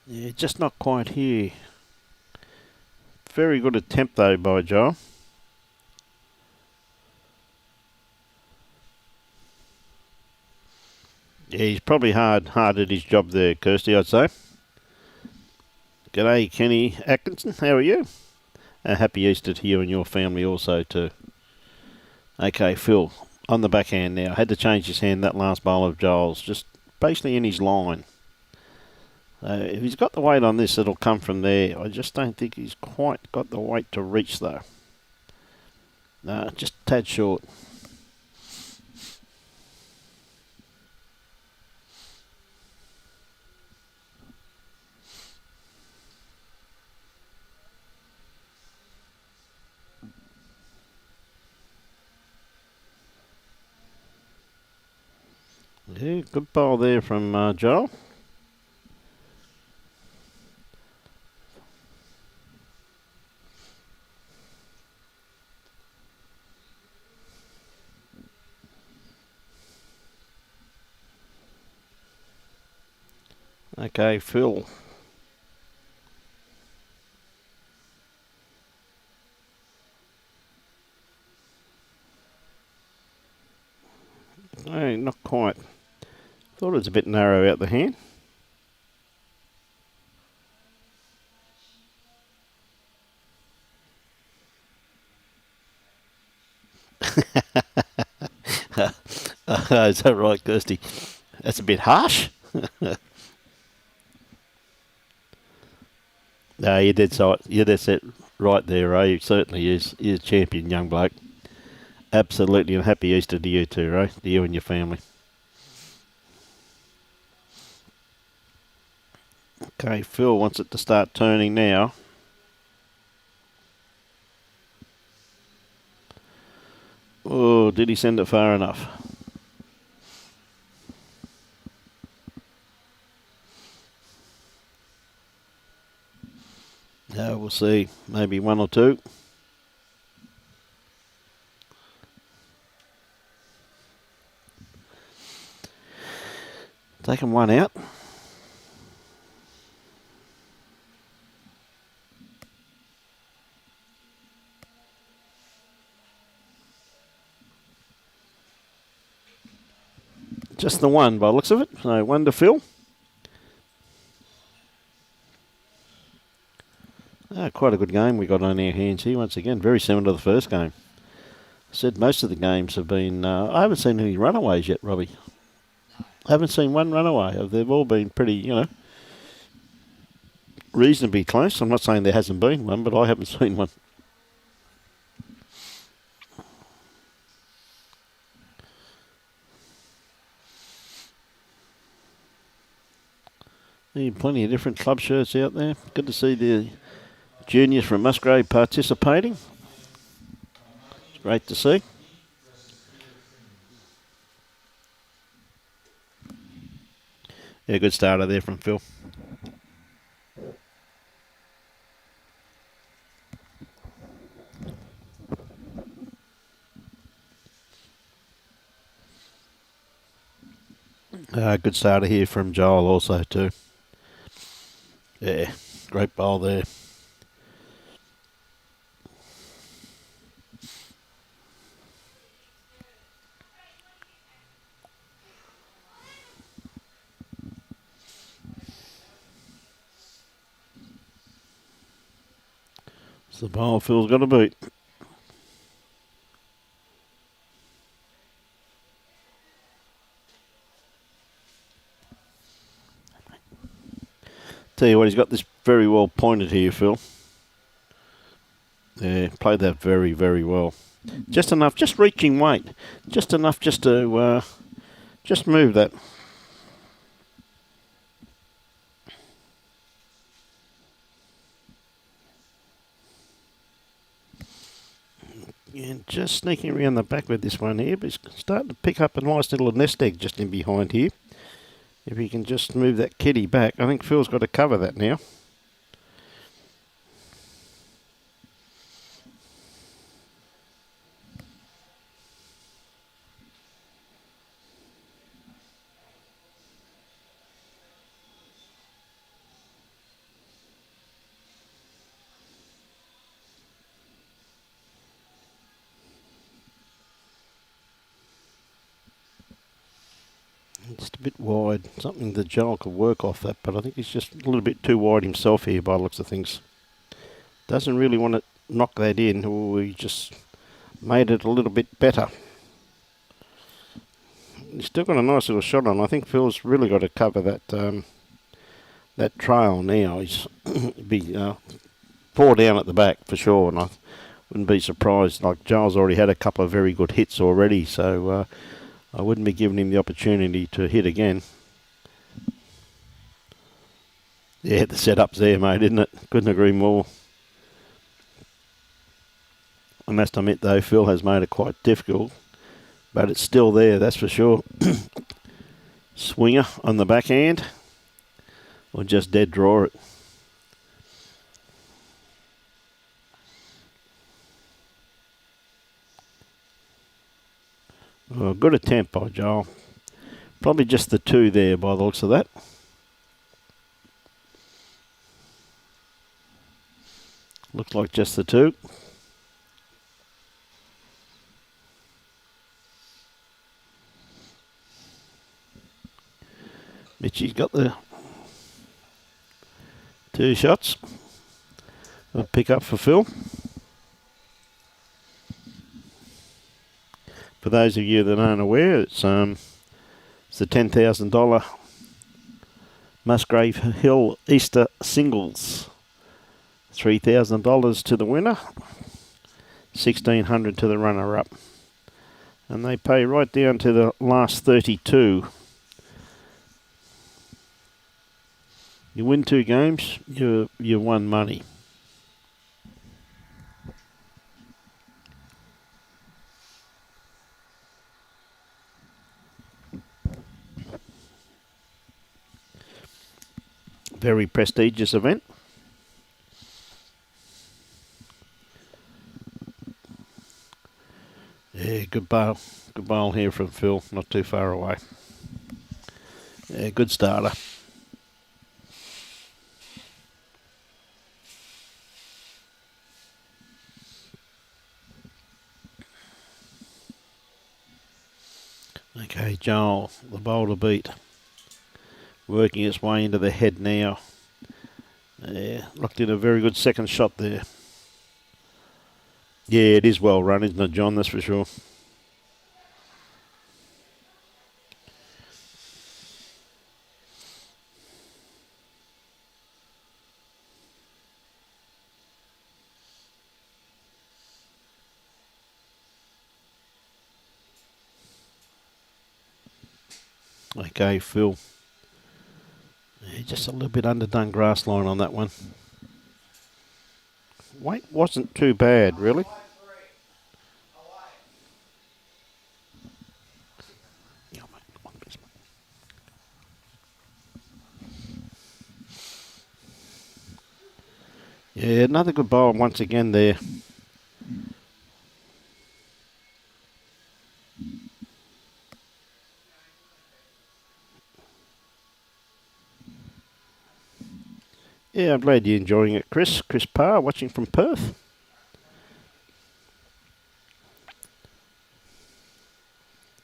Yeah, just not quite here. Very good attempt though by Joel. Yeah, he's probably hard at his job there, Kirsty, I'd say. G'day, Kenny Atkinson. How are you? Happy Easter to you and your family also too. Okay, Phil, on the backhand now. Had to change his hand that last bowl of Joel's, just basically in his line. If he's got the weight on this, it'll come from there. I just don't think he's quite got the weight to reach though. No, just a tad short. Yeah, good bowl there from Joel. Okay, Phil. No, not quite. Thought it was a bit narrow out the hand. Is that right, Kirsty? That's a bit harsh. No, you did so. You did it right there, Ray. You certainly is. You're a champion, young bloke. Absolutely, and happy Easter to you too, Ray. To you and your family. Okay, Phil wants it to start turning now. Oh, did he send it far enough? No, we'll see. Maybe one or two. Taking one out. Just the one by the looks of it. So one to Phil. Quite a good game we got on our hands here once again. Very similar to the first game. I said most of the games have been... I haven't seen any runaways yet, Robbie. I haven't seen one runaway. They've all been pretty, reasonably close. I'm not saying there hasn't been one, but I haven't seen one. Plenty of different club shirts out there. Good to see the juniors from Musgrave participating. It's great to see. Yeah, good starter there from Phil. Good starter here from Joel also too. Yeah, great bowl there. It's the bowl Phil's got to beat. Tell you what, he's got this very well pointed here, Phil. Yeah, played that very, very well. Just enough, just reaching weight. Just enough just to just move that. And just sneaking around the back with this one here, but he's starting to pick up a nice little nest egg just in behind here. If he can just move that kitty back, I think Phil's got to cover that now. Just a bit wide. Something that Joel could work off that, but I think he's just a little bit too wide himself here by the looks of things. Doesn't really want to knock that in, or he just made it a little bit better. He's still got a nice little shot on. I think Phil's really got to cover that that trail now. He's be 4 down at the back for sure, and I wouldn't be surprised. Like Joel's already had a couple of very good hits already, so I wouldn't be giving him the opportunity to hit again. Yeah, the setup's there, mate, isn't it? Couldn't agree more. I must admit, though, Phil has made it quite difficult, but it's still there, that's for sure. Swinger on the backhand, or just dead draw it. Well, good attempt by Joel. Probably just the two there by the looks of that. Looks like just the two. Mitchie's got the two shots. A pick up for Phil. For those of you that aren't aware, it's the $10,000 Musgrave Hill Easter Singles. $3,000 to the winner, $1,600 to the runner-up. And they pay right down to the last 32. You win 2 games, you won money. Very prestigious event. Yeah, good bowl. Good bowl here from Phil, not too far away. Yeah, good starter. Okay, Joel, the bowl to beat. Working its way into the head now. Yeah, looked in a very good second shot there. Yeah, it is well run, isn't it, John? That's for sure. Okay, Phil. Yeah, just a little bit underdone grass line on that one. Weight wasn't too bad, really. Yeah, another good bowl once again there. Yeah, I'm glad you're enjoying it, Chris. Chris Parr, watching from Perth.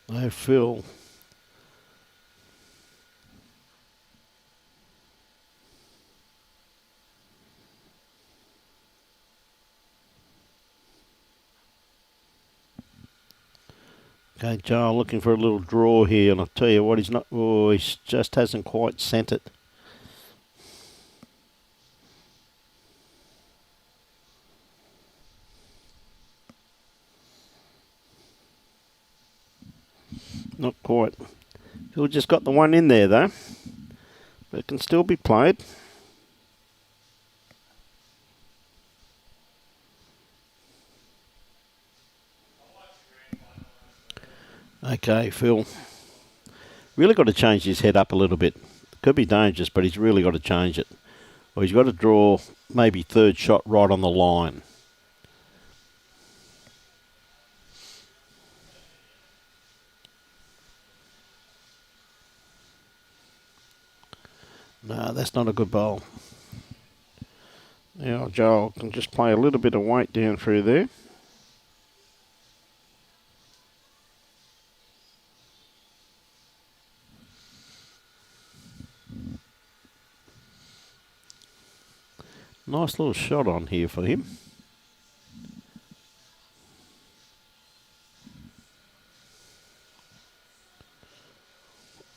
Oh, Phil. Okay, Joel looking for a little draw here, and I'll tell you what, he just hasn't quite sent it. Not quite. Phil just got the one in there, though. But it can still be played. Okay, Phil. Really got to change his head up a little bit. Could be dangerous, but he's really got to change it. Or he's got to draw maybe third shot right on the line. No, that's not a good bowl. Now Joel can just play a little bit of weight down through there. Nice little shot on here for him.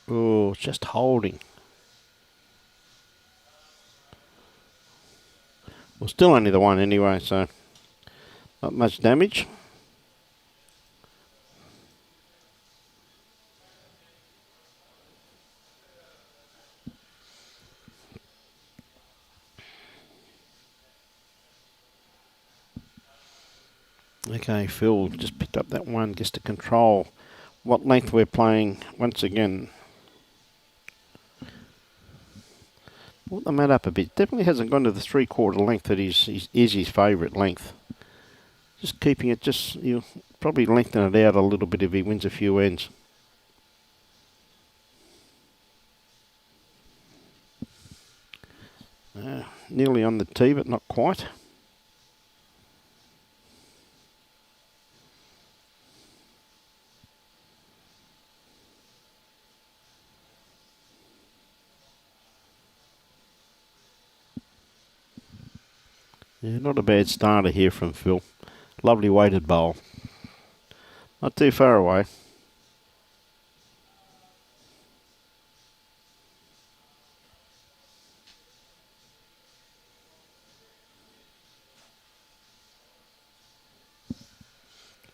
Oh, just holding. Well, still only the one anyway, so not much damage. Okay, Phil just picked up that one just to control what length we're playing once again. Put the mat up a bit. Definitely hasn't gone to the 3/4 length that is his favourite length. Just keeping it, you'll probably lengthen it out a little bit if he wins a few ends. Nearly on the tee, but not quite. Yeah, not a bad starter here from Phil. Lovely weighted bowl. Not too far away.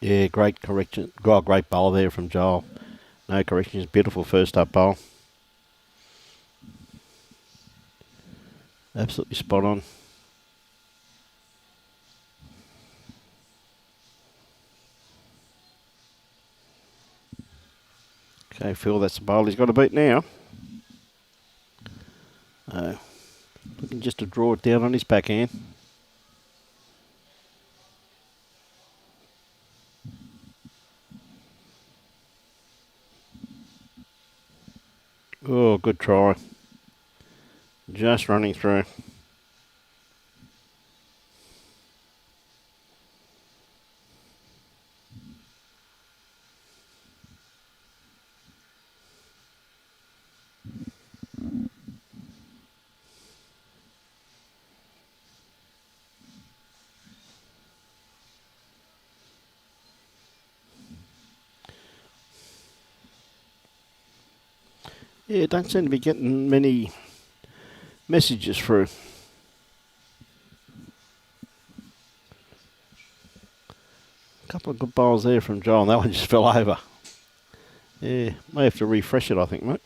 Yeah, great correction. Great bowl there from Joel. No corrections. Beautiful first up bowl. Absolutely spot on. Okay, Phil, that's the bowl he's got to beat now. Looking just to draw it down on his backhand. Oh, good try. Just running through. Yeah, don't seem to be getting many messages through. A couple of good bowls there from Joel, and that one just fell over. Yeah, may have to refresh it, I think, mate.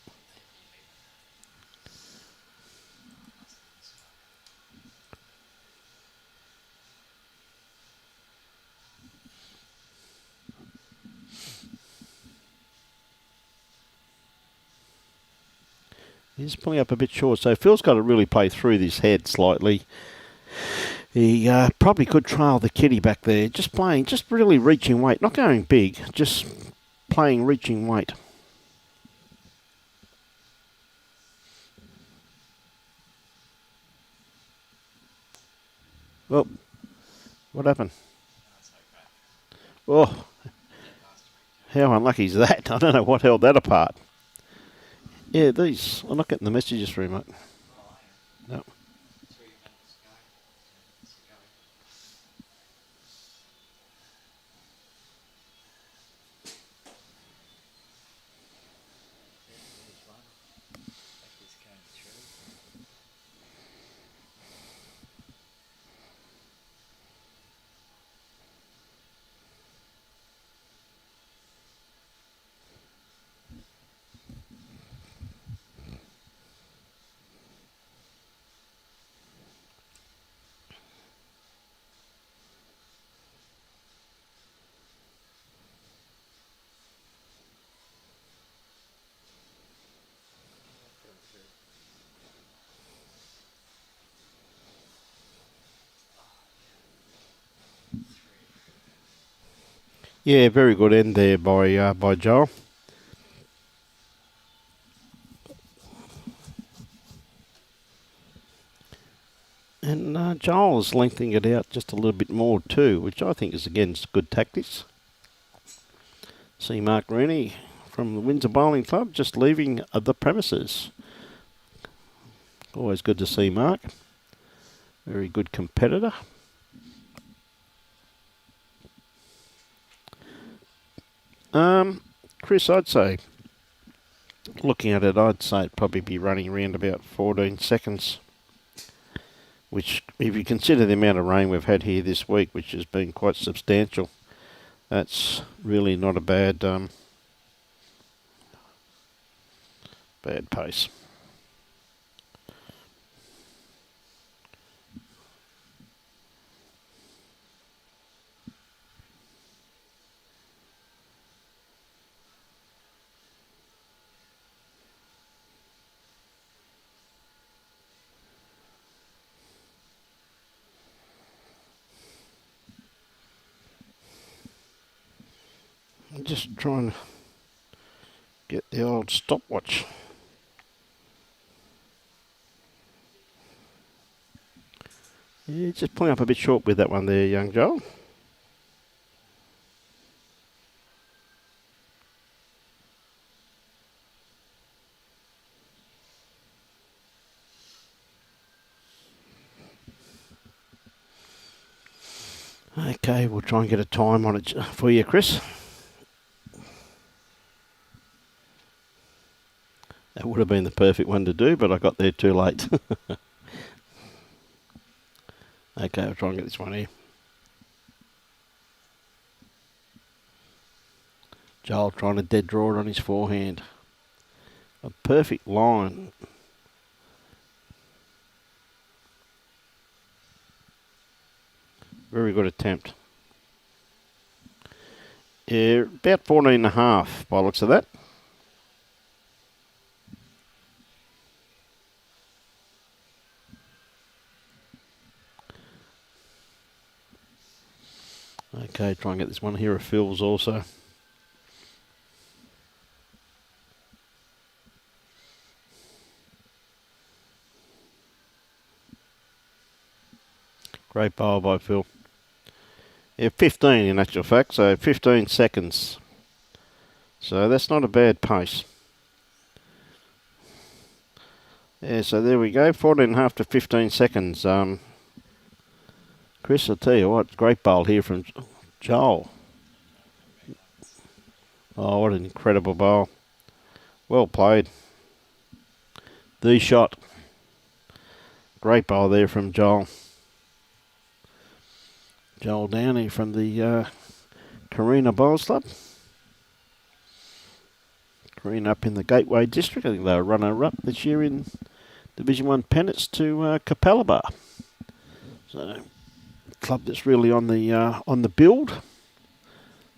He's pulling up a bit short, so Phil's got to really play through this head slightly. He probably could trail the kitty back there, just playing, just really reaching weight, not going big, just playing reaching weight. Well, what happened? Oh, how unlucky is that? I don't know what held that apart. Yeah, these, I'm not getting the messages through, mate. No. Yeah, very good end there by Joel. And Joel's lengthening it out just a little bit more too, which I think is again good tactics. See Mark Rooney from the Windsor Bowling Club just leaving the premises. Always good to see Mark. Very good competitor. Chris, I'd say, looking at it, I'd say it'd probably be running around about 14 seconds. Which, if you consider the amount of rain we've had here this week, which has been quite substantial, that's really not a bad pace. I'm just trying to get the old stopwatch. Yeah, just pulling up a bit short with that one there, young Joel. Okay, we'll try and get a time on it for you, Chris. That would have been the perfect one to do, but I got there too late. Okay, I'll try and get this one here. Joel trying to dead draw it on his forehand. A perfect line. Very good attempt. Yeah, about 14.5 by the looks of that. Okay, try and get this one here of Phil's also. Great bowl by Phil. Yeah, 15 in actual fact, so 15 seconds. So that's not a bad pace. Yeah, so there we go, 14.5 to 15 seconds. Chris, I'll tell you what, great bowl here from Joel. Oh, what an incredible bowl. Well played. The shot. Great bowl there from Joel. Joel Downey from the Carina Bowls Club. Carina up in the Gateway District. I think they were runner-up this year in Division 1 pennants to Capalaba. So, club that's really on the build.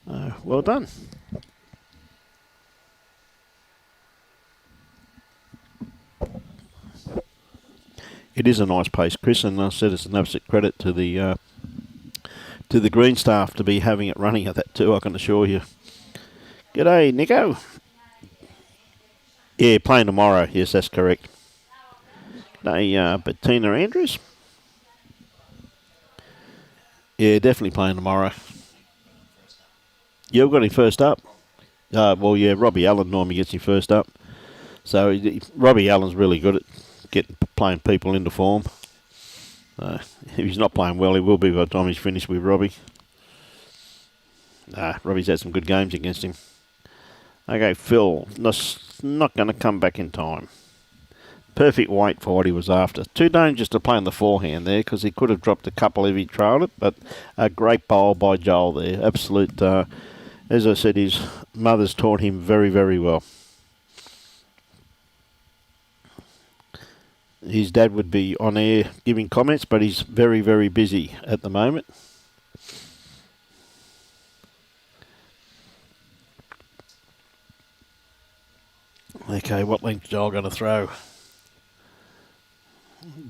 Well done. It is a nice pace, Chris, and I said it's an absolute credit to the green staff to be having it running at that too, I can assure you. G'day, Nico. Yeah, playing tomorrow. Yes, that's correct. G'day, Bettina Andrews. Yeah, definitely playing tomorrow. You've got him first up. Well, yeah, Robbie Allen normally gets him first up. So Robbie Allen's really good at playing people into form. If he's not playing well, he will be by the time he's finished with Robbie. Robbie's had some good games against him. Okay, Phil, not going to come back in time. Perfect weight for what he was after. Too dangerous to play on the forehand there because he could have dropped a couple if he trailed it, but a great bowl by Joel there. Absolute, as I said, his mother's taught him very, very well. His dad would be on air giving comments, but he's very, very busy at the moment. Okay, what length is Joel going to throw?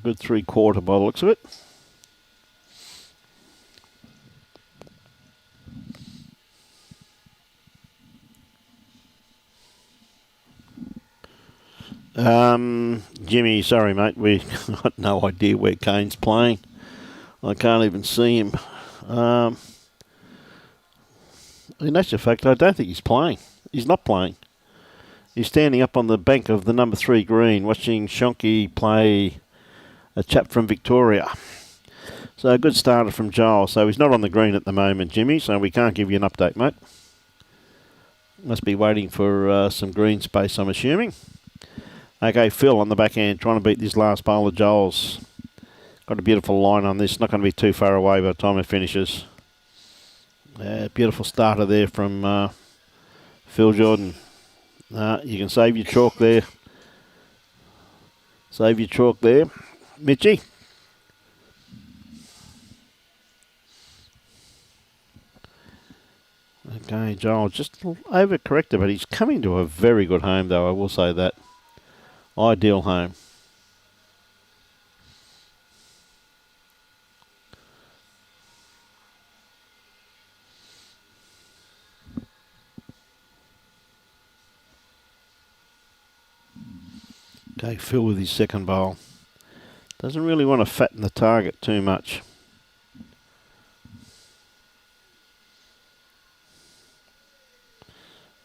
Good 3/4 by the looks of it. Jimmy, sorry mate, we got no idea where Kane's playing. I can't even see him. In actual fact, I don't think he's playing. He's not playing. He's standing up on the bank of the number 3 green, watching Shonky play a chap from Victoria. So a good starter from Joel. So he's not on the green at the moment, Jimmy, so we can't give you an update, mate. Must be waiting for some green space, I'm assuming. Okay, Phil on the backhand, trying to beat this last bowl of Joel's. Got a beautiful line on this. Not going to be too far away by the time it finishes. Beautiful starter there from Phil Jordan. You can save your chalk there. Save your chalk there. Mitchie. Okay, Joel just overcorrected, but he's coming to a very good home, though, I will say that. Ideal home. Okay, Phil with his second bowl. Doesn't really want to fatten the target too much.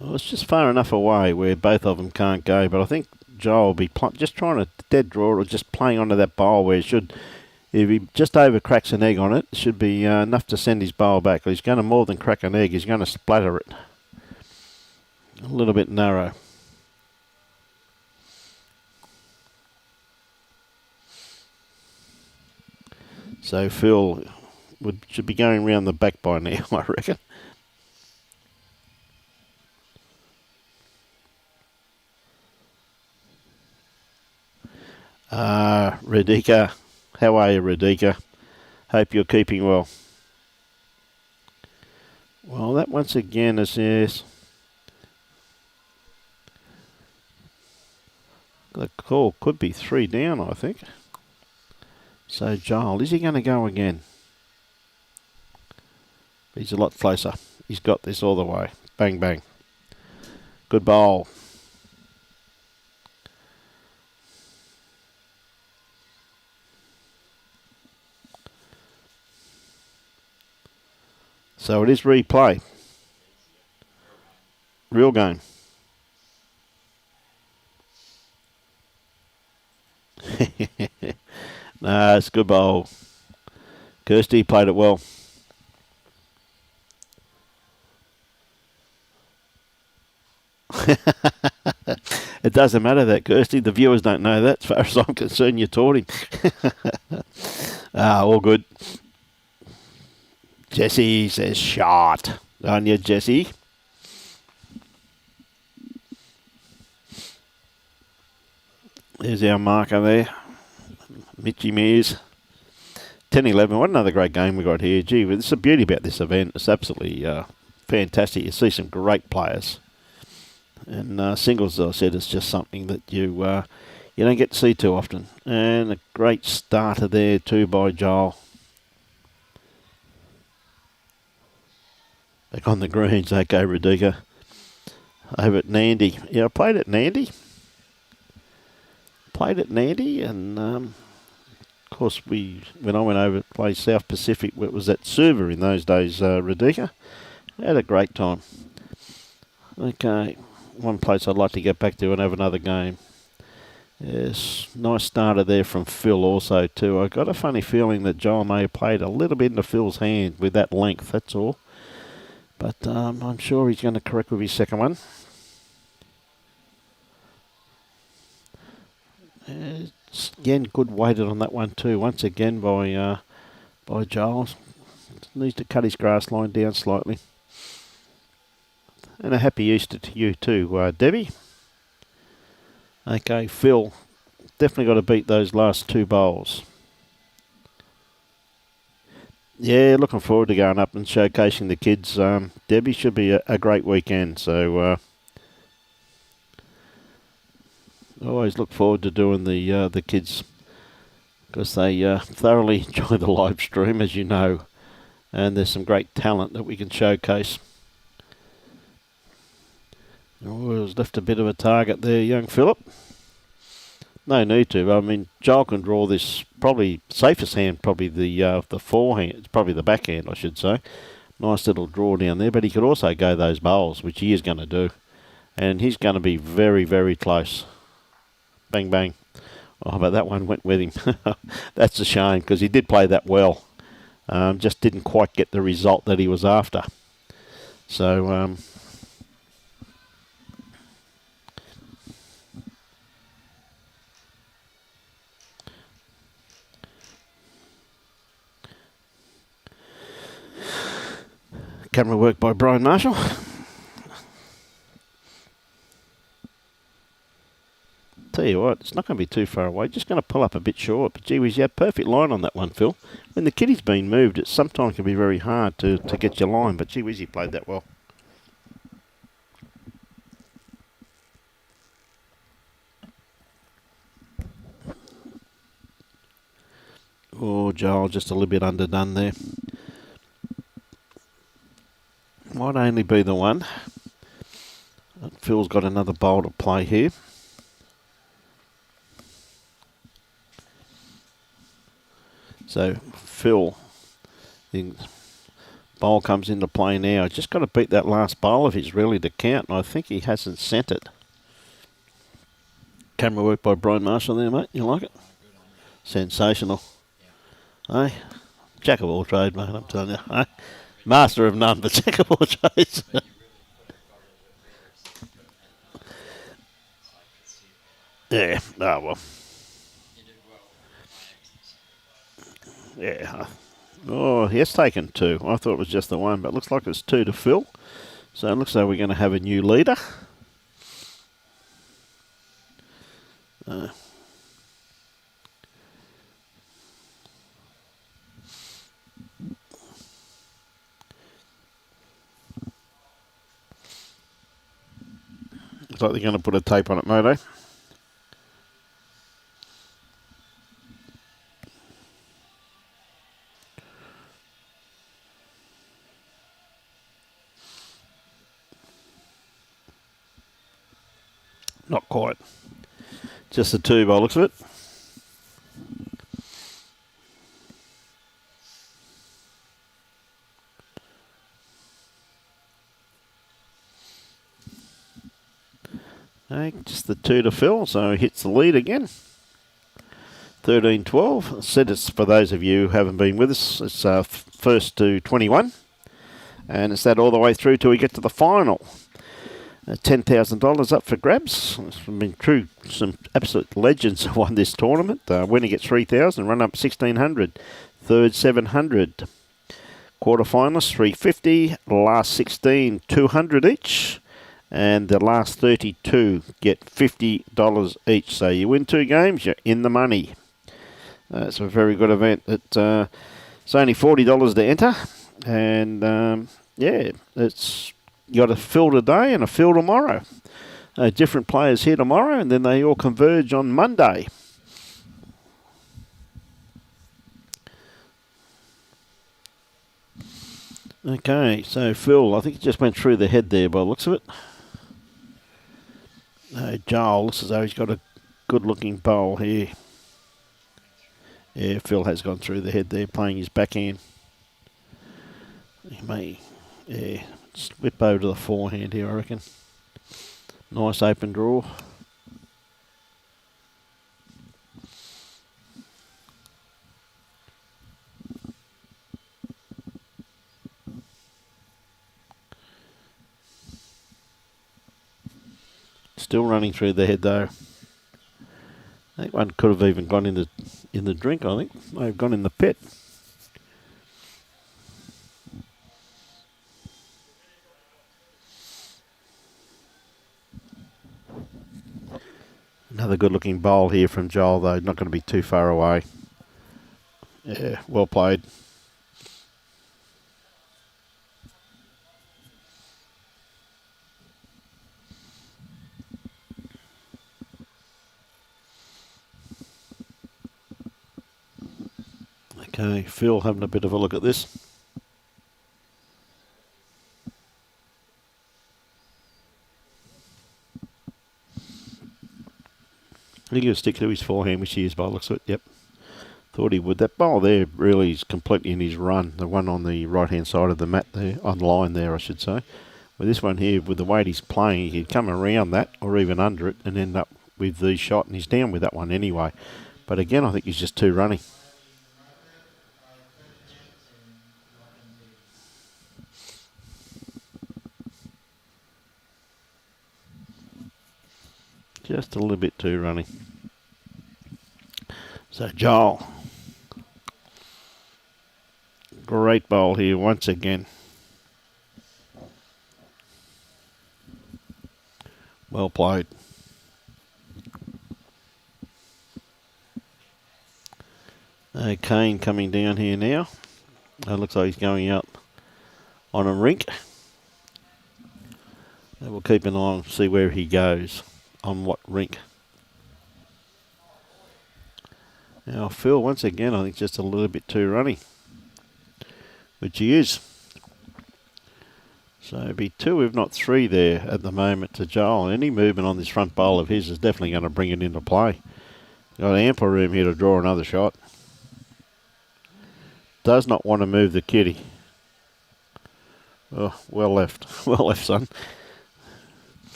Well, it's just far enough away where both of them can't go, but I think Joel will be just trying to dead draw or just playing onto that bowl where he If he just over cracks an egg on it, it should be enough to send his bowl back. He's going to more than crack an egg, he's going to splatter it. A little bit narrow. So Phil should be going round the back by now, I reckon. Radhika. How are you, Radhika? Hope you're keeping well. Well, that once again is yes. The call could be 3 down, I think. So Joel, is he going to go again? He's a lot closer. He's got this all the way. Bang, bang. Good bowl. So it is replay. Real game. Nah, it's a good bowl. Kirsty played it well. It doesn't matter that, Kirsty. The viewers don't know that. As far as I'm concerned, you taught him. All good. Jesse says shot. On you, Jesse. There's our marker there. Mitchy Mears. 10-11. What another great game we got here. Gee, it's the beauty about this event. It's absolutely fantastic. You see some great players. And singles, as I said, it's just something that you don't get to see too often. And a great starter there too by Joel. Back on the greens, okay, Radhika. Over at Nandy. Yeah, I played at Nandy. And of course when I went over to play South Pacific, it was at Suva in those days, Radhika. Had a great time. Okay, one place I'd like to get back to and have another game. Yes, nice starter there from Phil also too. I got a funny feeling that Joel may have played a little bit into Phil's hand with that length, that's all. But I'm sure he's going to correct with his second one. Again, good weighted on that one too. Once again by Joel. Needs to cut his grass line down slightly. And a happy Easter to you too, Debbie. Okay, Phil. Definitely got to beat those last 2 bowls. Yeah, looking forward to going up and showcasing the kids. Debbie, should be a great weekend. So I always look forward to doing the kids because they thoroughly enjoy the live stream, as you know. And there's some great talent that we can showcase. Oh, has left a bit of a target there, young Philip. No need to. I mean, Joel can draw this probably safest hand, probably the forehand. It's probably the backhand, I should say. Nice little draw down there, but he could also go those bowls, which he is going to do, and he's going to be very, very close. Bang, bang. Oh, but that one went with him. That's a shame because he did play that well. Just didn't quite get the result that he was after. So. Camera work by Brian Marshall. Tell you what, it's not going to be too far away. Just going to pull up a bit short. But gee whiz, you had perfect line on that one, Phil. When the kitty's been moved, it sometimes can be very hard to get your line. But gee whiz, you played that well. Oh, Joel, just a little bit underdone there. Might only be the one. Phil's got another bowl to play here. So Phil, the bowl comes into play now. Just got to beat that last bowl of his really to count, and I think he hasn't sent it. Camera work by Brian Marshall there, mate. You like it? Sensational. Hey, jack of all trade, mate, I'm telling you. Hey? Master of none, but jack of all trades. Yeah, oh well. Yeah. Oh, he has taken two. I thought it was just the one, but it looks like it's two to Phil. So it looks like we're going to have a new leader. Looks like they're going to put a tape on it, Moto. Not quite. Just the two by the looks of it. Just the two to Phil, so he hits the lead again. 13-12. Said it's for those of you who haven't been with us, it's first to 21. And it's that all the way through till we get to the final. $10,000 up for grabs. It's been true. Some absolute legends have won this tournament. Winner gets $3,000, run up $1,600. Third, 700. Quarterfinalists, 350. Last 16, 200 each. And the last 32 get $50 each. So you win two games, you're in the money. It's a very good event. It's only $40 to enter. And, yeah, it's you got a fill today and a fill tomorrow. Different players here tomorrow, and then they all converge on Monday. Okay, so Phil, I think he just went through the head there by the looks of it. Joel looks as though he's got a good-looking bowl here. Yeah, Phil has gone through the head there, playing his backhand. He may, whip over to the forehand here, I reckon. Nice open draw. Still running through the head though. That one could have even gone in the drink, I think. May have gone in the pit. Another good looking bowl here from Joel though, not going to be too far away. Yeah, well played. Okay, Phil having a bit of a look at this. I think he'll stick to his forehand, which he is by the looks of it. Yep. Thought he would. That bowl there really is completely in his run. The one on the right-hand side of the mat there, on line there, I should say. With this one here, with the weight he's playing, he could come around that or even under it and end up with the shot, and he's down with that one anyway. But again, I think he's just too running. Just a little bit too running. So Joel. Great bowl here once again. Well played. Kane coming down here now. Looks like he's going out on a rink. And we'll keep an eye on, see where he goes, on what rink. Now Phil, once again, I think just a little bit too runny, which he is. So it'd be two, if not three there at the moment to Joel. Any movement on this front bowl of his is definitely going to bring it into play. Got ample room here to draw another shot. Does not want to move the kitty. Oh, well left. Well left, son.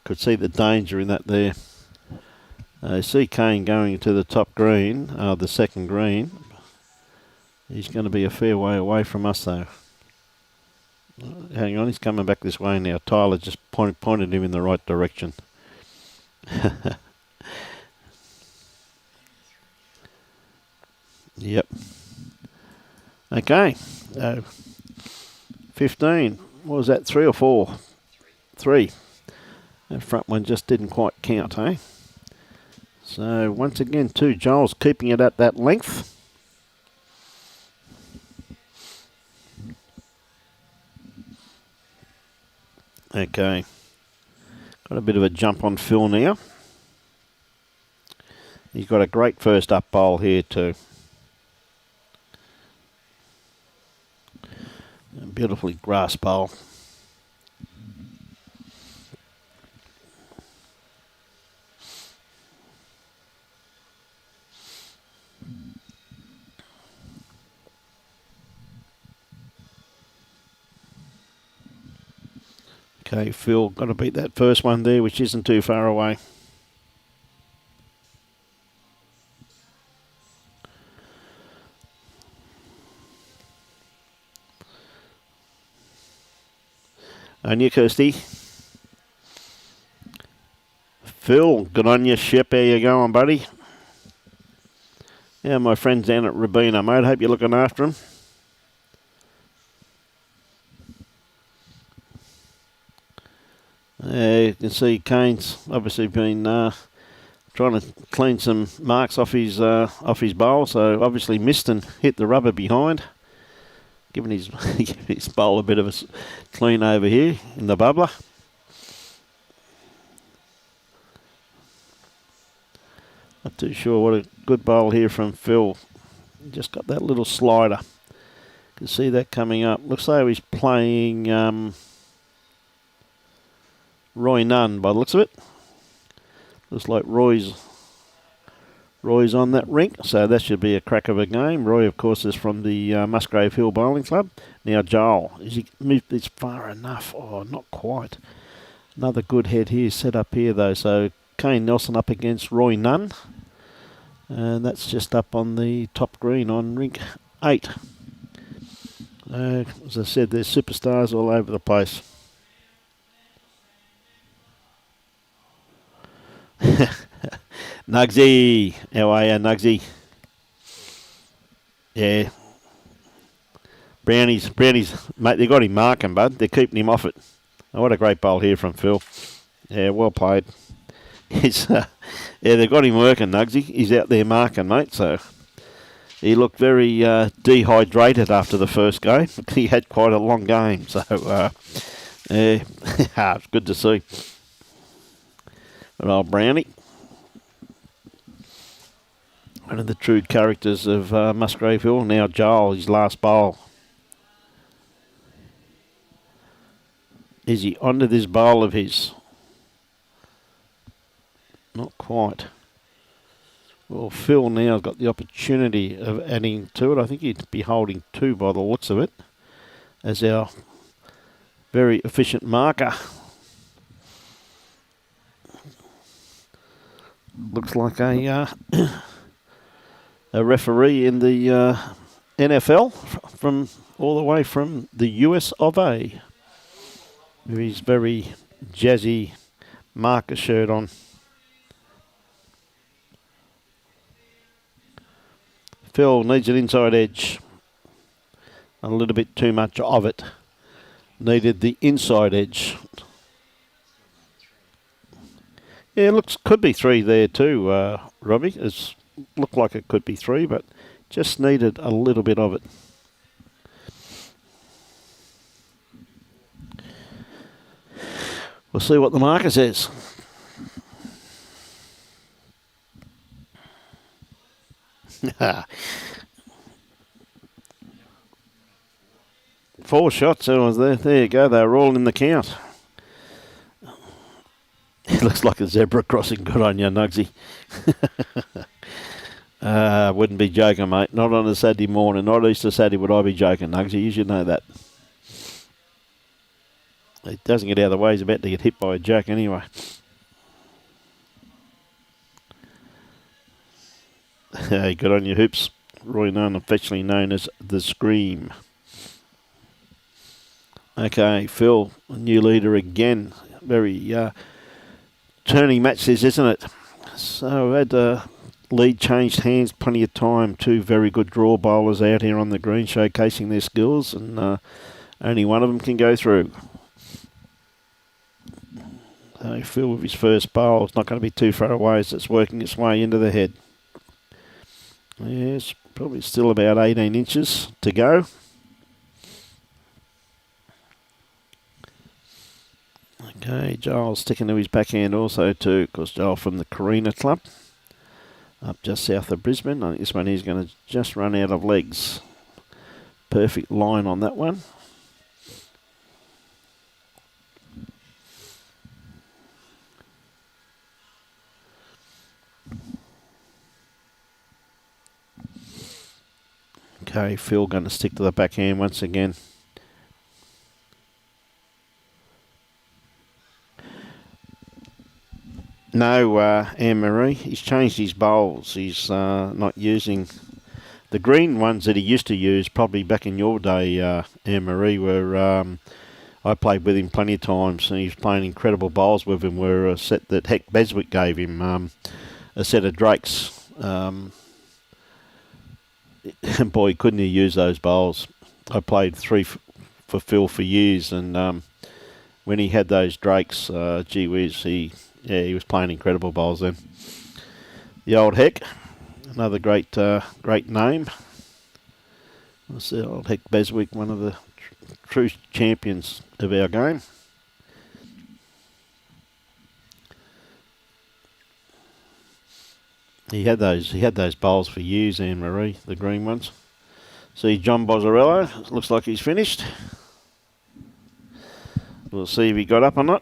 Could see the danger in that there. I see Kane going to the top green, the second green. He's going to be a fair way away from us though. Hang on, he's coming back this way now. Tyler just pointed him in the right direction. Yep. Okay. 15. What was that, 3 or 4? 3. That front one just didn't quite count, eh? So once again, 2 Joel's keeping it at that length. Okay. Got a bit of a jump on Phil now. He's got a great first up bowl here too. A beautifully grass bowl. Okay, Phil, got to beat that first one there, which isn't too far away. On you, Kirsty. Phil, good on you, ship. How you going, buddy? Yeah, my friends down at Rabina, mate. Hope you're looking after them. You can see Kane's obviously been trying to clean some marks off his bowl, so obviously missed and hit the rubber behind. Giving his bowl a bit of a clean over here in the bubbler. Not too sure. What a good bowl here from Phil. Just got that little slider. Can see that coming up. Looks like he's playing Roy Nunn by the looks of it. Looks like Roy's on that rink, so that should be a crack of a game. Roy, of course, is from the Musgrave Hill Bowling Club. Now Joel, has he moved this far enough? Oh, not quite. Another good head here, set up here though. So Kane Nelson up against Roy Nunn. And that's just up on the top green on rink 8. As I said, there's superstars all over the place. Nugsy, how are you, Nugsy? Yeah. Brownies, mate, they got him marking, bud. They're keeping him off it. Oh, what a great bowl here from Phil. Yeah, well played. Yeah, they've got him working, Nugsy. He's out there marking, mate, so he looked very dehydrated after the first game. He had quite a long game, so yeah, it's good to see. Good old Brownie. One of the true characters of Musgrave Hill. Now Joel, his last bowl. Is he onto this bowl of his? Not quite. Well, Phil now has got the opportunity of adding to it. I think he'd be holding 2 by the looks of it as our very efficient marker. Looks like a referee in the NFL from all the way from the US of A. With his very jazzy marker shirt on. Phil needs an inside edge. A little bit too much of it. Needed the inside edge. Yeah, could be 3 there too, Robbie. It looked like it could be 3, but just needed a little bit of it. We'll see what the marker says. Four shots, there you go, they were all in the count. It looks like a zebra crossing. Good on you, Nugsy. Wouldn't be joking, mate. Not on a Saturday morning. Not Easter Saturday would I be joking, Nugsy. You should know that. It doesn't get out of the way. He's about to get hit by a jack anyway. Good on your hoops. Roy Nunn, affectionately known as the Scream. Okay, Phil, a new leader again. Very turning match this, isn't it? So had the lead changed hands plenty of time. Two very good draw bowlers out here on the green showcasing their skills, and only one of them can go through. So Phil with his first bowl. It's not going to be too far away as it's working its way into the head. Yes, probably still about 18 inches to go. Okay, Giles sticking to his backhand also too, because Giles from the Carina club, up just south of Brisbane. I think this one he's going to just run out of legs. Perfect line on that one. Okay, Phil going to stick to the backhand once again. No, Anne-Marie, he's changed his bowls. He's not using the green ones that he used to use, probably back in your day, Anne-Marie, were I played with him plenty of times, and he was playing incredible bowls with him, were a set that Heck Beswick gave him, a set of Drakes. And boy, couldn't he use those bowls. I played three for Phil for years, and when he had those Drakes, gee whiz, he was playing incredible bowls then. The old Heck, another great name. That's the old Heck Beswick, one of the true champions of our game. He had those bowls for years, Anne-Marie, the green ones. See John Bozzarello, looks like he's finished. We'll see if he got up or not.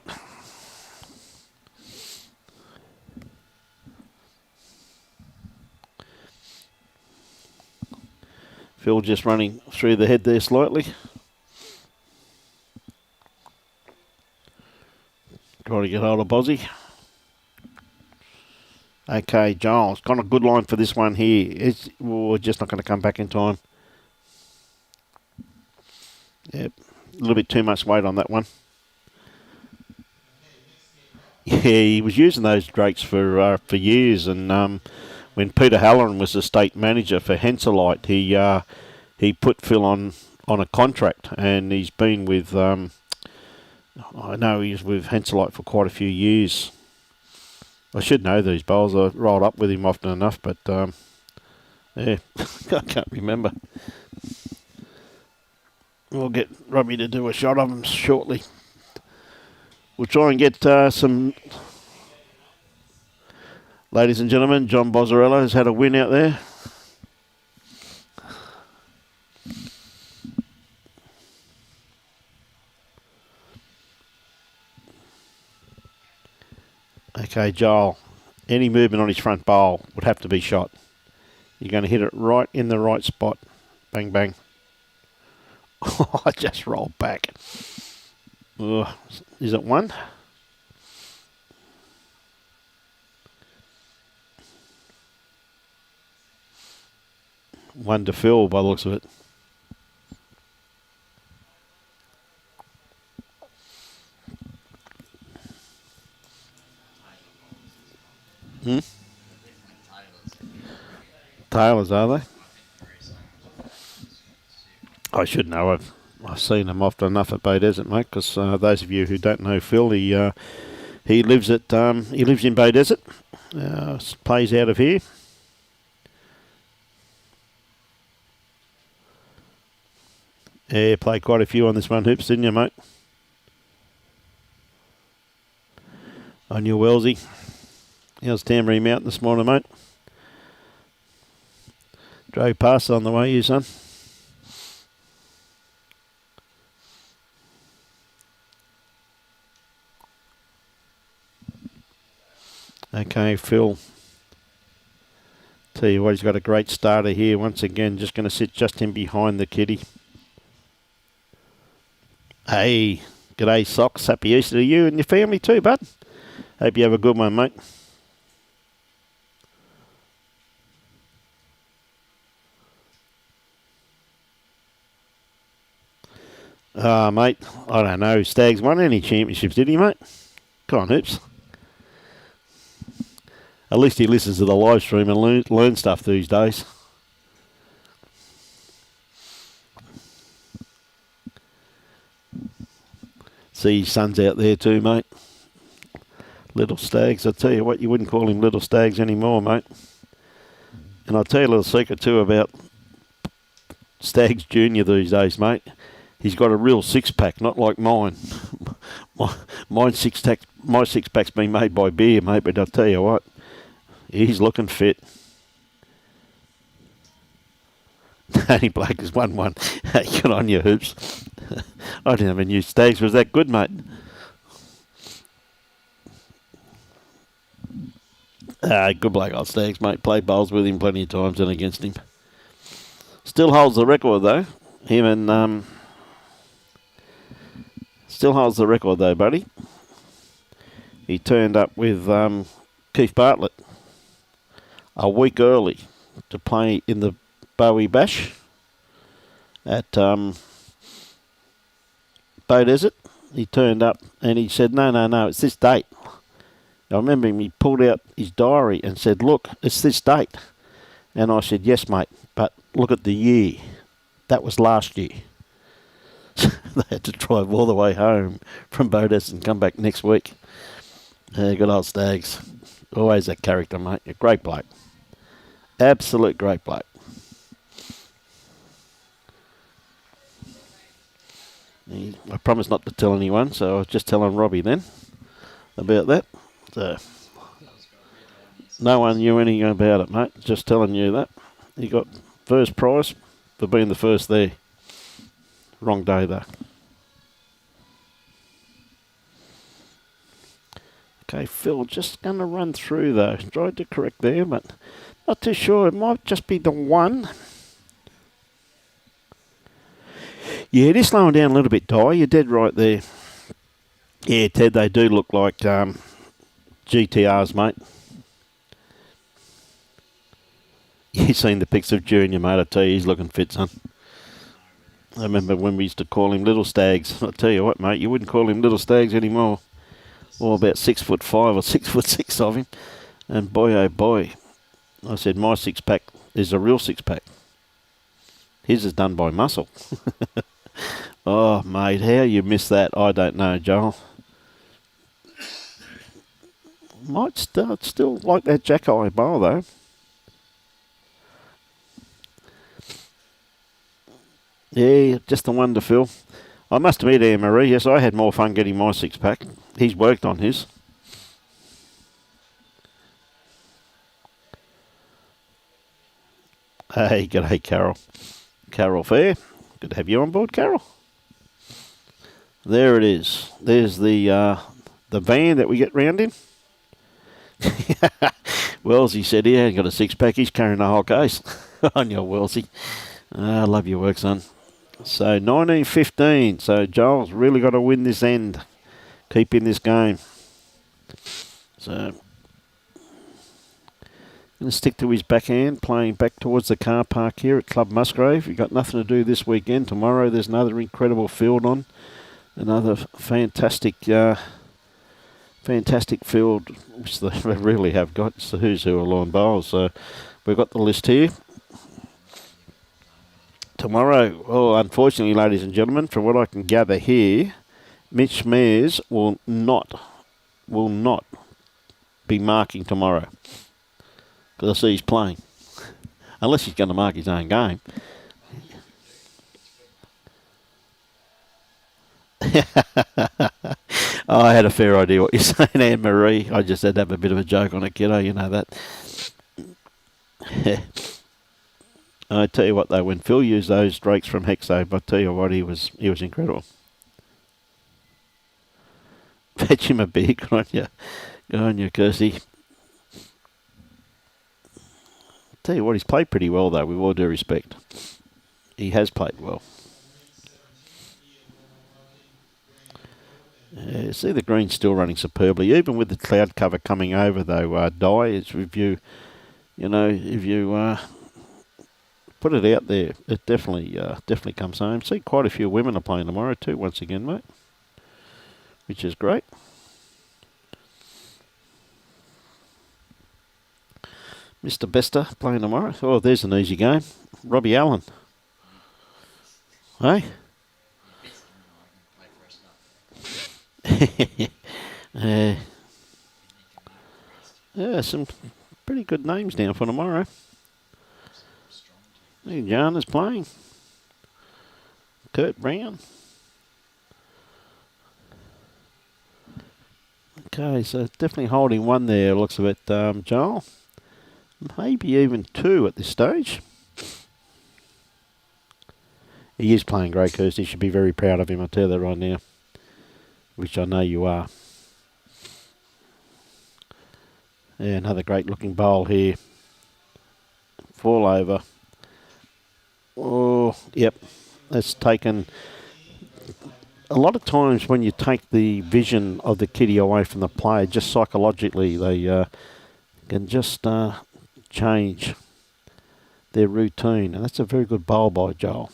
Phil just running through the head there slightly. Trying to get hold of Bozzy. Okay, Giles, got a good line for this one here. We're just not going to come back in time. Yep, a little bit too much weight on that one. Yeah, he was using those Drakes for years, and when Peter Halloran was the state manager for Henselite, he put Phil on a contract, and he's been with I know he's with Henselite for quite a few years. I should know these bowls. I rolled up with him often enough, but yeah, I can't remember. We'll get Robbie to do a shot of him shortly. We'll try and get some... Ladies and gentlemen, John Bozzarello has had a win out there. Okay, Joel, any movement on his front bowl would have to be shot. You're going to hit it right in the right spot. Bang, bang. Oh, I just rolled back. Ugh. Is it one? One to Phil by the looks of it. Tailors, are they? I should know. I've seen them often enough at Bay Desert, mate. Because those of you who don't know Phil, he lives in Bay Desert. Plays out of here. Yeah, played quite a few on this one, Hoops, didn't you, mate? On your Wellesley. How's Tamaree Mountain this morning, mate? Drove past on the way, you son. Okay, Phil. Tell you what, he's got a great starter here. Once again, just going to sit just in behind the kitty. Hey, g'day, Socks. Happy Easter to you and your family too, bud. Hope you have a good one, mate. Mate, I don't know. Stags won any championships, did he, mate? Come on, Hoops. At least he listens to the live stream and learn stuff these days. See his sons out there too, mate. Little stags. I tell you what, you wouldn't call him little stags anymore, mate. And I'll tell you a little secret too about Stags Junior these days, mate. He's got a real six-pack, not like mine. My six-pack's been made by beer, mate, but I'll tell you what, he's looking fit. Danny Blake has won one. Hey, good on you, Hoops. I didn't have a new Stags was that good, mate. Good bloke, old Stags, mate. Played bowls with him plenty of times and against him. Still holds the record, though. Him and... Still holds the record, though, buddy. He turned up with Keith Bartlett a week early to play in the Bowie Bash at Bow Desert. He turned up and he said, no, it's this date. I remember him, he pulled out his diary and said, look, it's this date. And I said, yes, mate, but look at the year. That was last year. They had to drive all the way home from Bow Desert and come back next week. Good old Stags. Always that character, mate. A great bloke. Absolute great bloke. I promised not to tell anyone, so I was just telling Robbie then about that. So, no one knew anything about it, mate. Just telling you that. He got first prize for being the first there. Wrong day, though. Okay, Phil, just going to run through, though. Tried to correct there, but not too sure. It might just be the one. Yeah, it is slowing down a little bit, Di. You're dead right there. Yeah, Ted, they do look like GTRs, mate. You've seen the pics of Junior, mate. I tell you, he's looking fit, son. I remember when we used to call him Little Stags. I tell you what, mate, you wouldn't call him Little Stags anymore. Or about 6'5" or 6'6" of him. And boy, oh boy, I said my six-pack is a real six-pack. His is done by muscle. Oh, mate, how you missed that, I don't know, Joel. Might still like that Jack-Eye bowl, though. Yeah, just the one to fill. I must admit, Anne-Marie, yes, I had more fun getting my six-pack. He's worked on his. Hey, g'day, Carol. Carol Fair. Good to have you on board, Carol. There it is. There's the van that we get round in. Wellesley said he hadn't got a six-pack. He's carrying the whole case. On your Wellesley. I love your work, son. So 19-15. So Joel's really got to win this end. Keep in this game. So going to stick to his backhand, playing back towards the car park here at Club Musgrave. You've got nothing to do this weekend. Tomorrow there's another incredible field on. Another fantastic field, which they really have got. It's the who's who of lawn bowls. So we've got the list here. Tomorrow, unfortunately, ladies and gentlemen, from what I can gather here, Mitch Mears will not be marking tomorrow. Because I see he's playing. Unless he's going to mark his own game. I had a fair idea what you're saying, Anne-Marie. I just had to have a bit of a joke on it, kiddo. You know that. I tell you what, though, when Phil used those drakes from Hexo, I tell you what, he was incredible. Fetch him a beer. Good on you, Kirsty. Tell you what, he's played pretty well, though, with all due respect. He has played well. See, the green's still running superbly, even with the cloud cover coming over, though. Di, it's if you put put it out there, it definitely comes home. See, quite a few women are playing tomorrow too, once again, mate, which is great. Mr. Bester playing tomorrow. Oh, there's an easy game. Robbie Allen. Hey? Yeah, some pretty good names down for tomorrow. Hey, John is playing. Kurt Brown. Okay, so definitely holding one there, looks of it, Joel. Maybe even two at this stage. He is playing great, Kirsty. You should be very proud of him, I'll tell you that right now. Which I know you are. Yeah, another great looking bowl here. Fall over. Oh, yep. That's taken... A lot of times when you take the vision of the kiddie away from the player, just psychologically, they can just change their routine. And that's a very good bowl by Joel.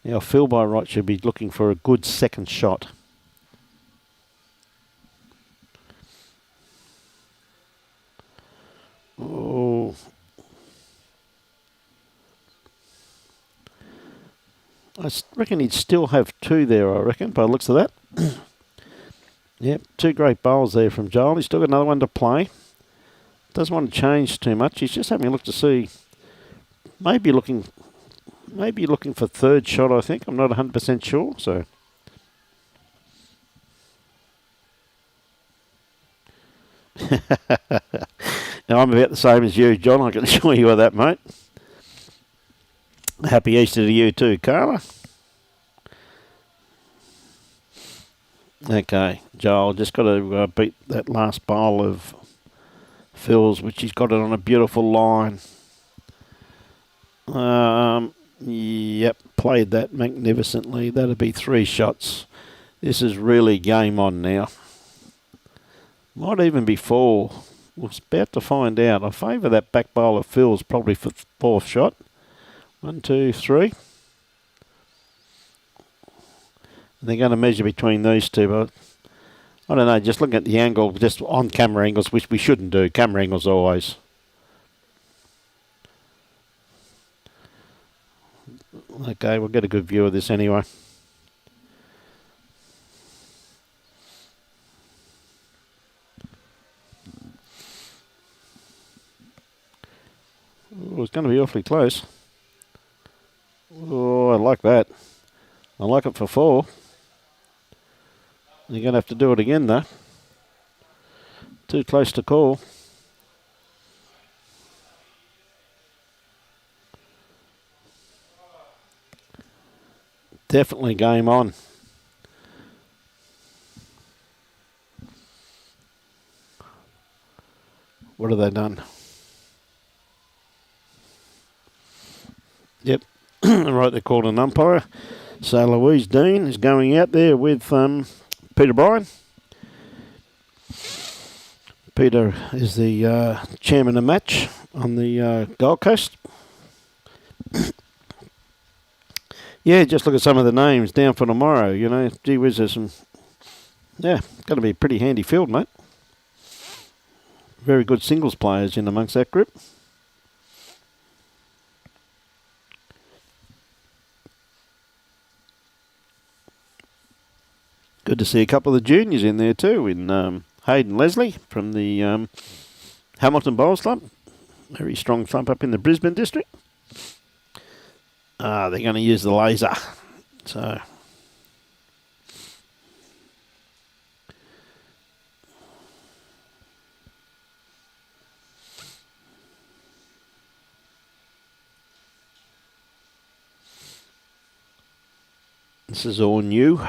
Now, Phil by right should be looking for a good second shot. Oh. I reckon he'd still have two there, I reckon, by the looks of that. Yep, two great bowls there from Joel. He's still got another one to play. Doesn't want to change too much. He's just having a look to see. Maybe looking for third shot, I think. I'm not 100% sure, so... Now, I'm about the same as you, John. I can assure you of that, mate. Happy Easter to you too, Carla. Okay, Joel, just got to beat that last bowl of Phil's, which he's got it on a beautiful line. Yep, played that magnificently. That'll be 3 shots. This is really game on now. Might even be 4. We're about to find out. I favour that back bowl of Phil's probably for 4th shot. 1, 2, 3. They're going to measure between these two, but I don't know, just looking at the angle, just on camera angles, which we shouldn't do. Camera angles always. Okay, we'll get a good view of this anyway. Oh, it's going to be awfully close. Oh, I like that. I like it for 4. You're going to have to do it again, though. Too close to call. Definitely game on. What have they done? Yep. Right, they're called an umpire. So Louise Dean is going out there with Peter Bryan. Peter is the chairman of the match on the Gold Coast. Yeah, just look at some of the names down for tomorrow. You know, gee whiz, there's some... Yeah, going to be a pretty handy field, mate. Very good singles players in amongst that group. Good to see a couple of the juniors in there too, in Hayden Leslie from the Hamilton Bowls Club. Very strong thump up in the Brisbane district. They're going to use the laser. So... This is all new.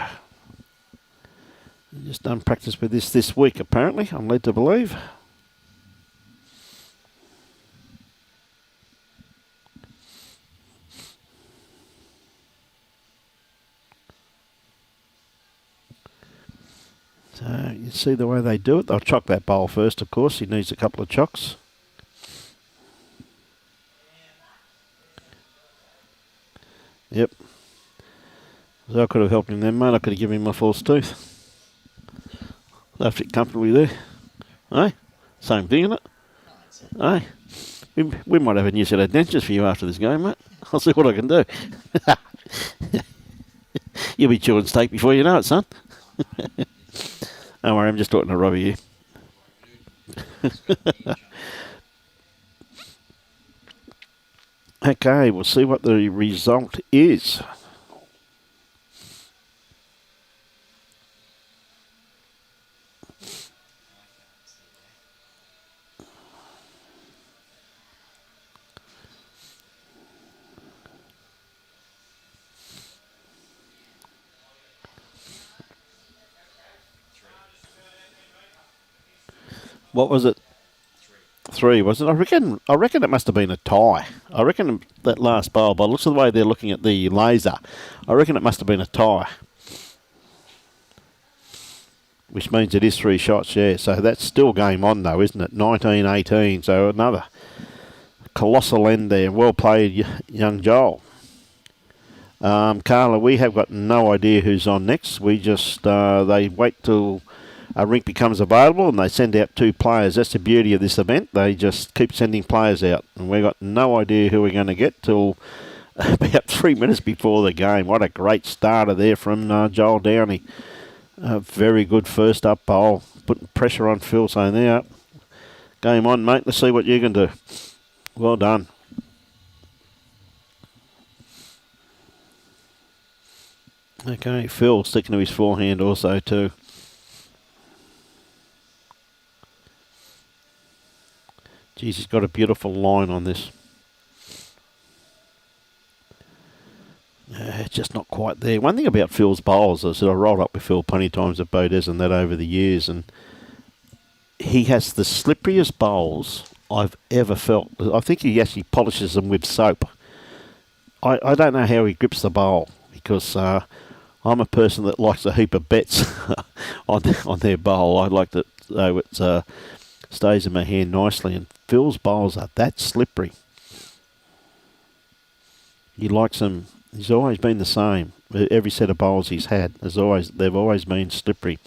Just done practice with this week, apparently, I'm led to believe. So you see the way they do it. They'll chock that bowl first, of course. He needs a couple of chocks. Yep. So I could have helped him then, mate. I could have given him my false tooth. Left it comfortably there. Eh? Same thing, isn't it? Eh? We might have a new set of dentures for you after this game, mate. I'll see what I can do. You'll be chewing steak before you know it, son. Don't worry, I'm just talking to Robbie here. Okay, we'll see what the result is. What was it? 3, was it? I reckon it must have been a tie. I reckon that last bowl, by the looks of the way they're looking at the laser, I reckon it must have been a tie. Which means it is 3 shots, yeah. So that's still game on though, isn't it? 19-18, so another colossal end there. Well played, young Joel. Carla, we have got no idea who's on next. We just, they wait till a rink becomes available and they send out 2 players. That's the beauty of this event. They just keep sending players out. And we've got no idea who we're going to get till about 3 minutes before the game. What a great starter there from Joel Downey. A very good first up bowl. Putting pressure on Phil, saying there. Game on, mate. Let's see what you can do. Well done. Okay, Phil sticking to his forehand also too. Geez, he's got a beautiful line on this. Just not quite there. One thing about Phil's bowls is that I've rolled up with Phil plenty of times at Bowdes and that over the years, and he has the slipperiest bowls I've ever felt. I think he actually polishes them with soap. I don't know how he grips the bowl, because I'm a person that likes a heap of bets on their bowl. I like that it stays in my hand nicely, and Phil's bowls are that slippery. He likes them. He's always been the same. Every set of bowls he's had, they've always been slippery.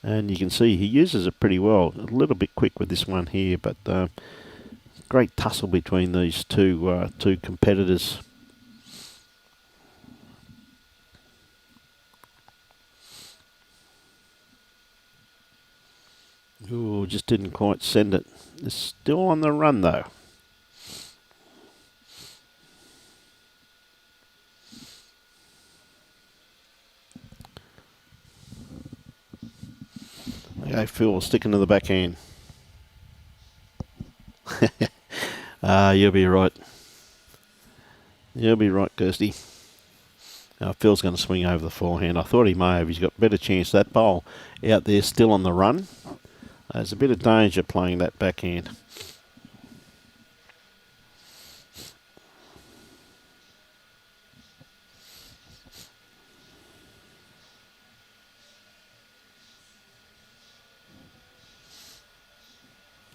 And you can see he uses it pretty well. A little bit quick with this one here, but great tussle between these two competitors. Ooh, just didn't quite send it. It's still on the run though. Okay, Phil, sticking to the backhand. You'll be right. You'll be right, Kirsty. Phil's going to swing over the forehand. I thought he may have. He's got better chance. That bowl out there still on the run. There's a bit of danger playing that backhand.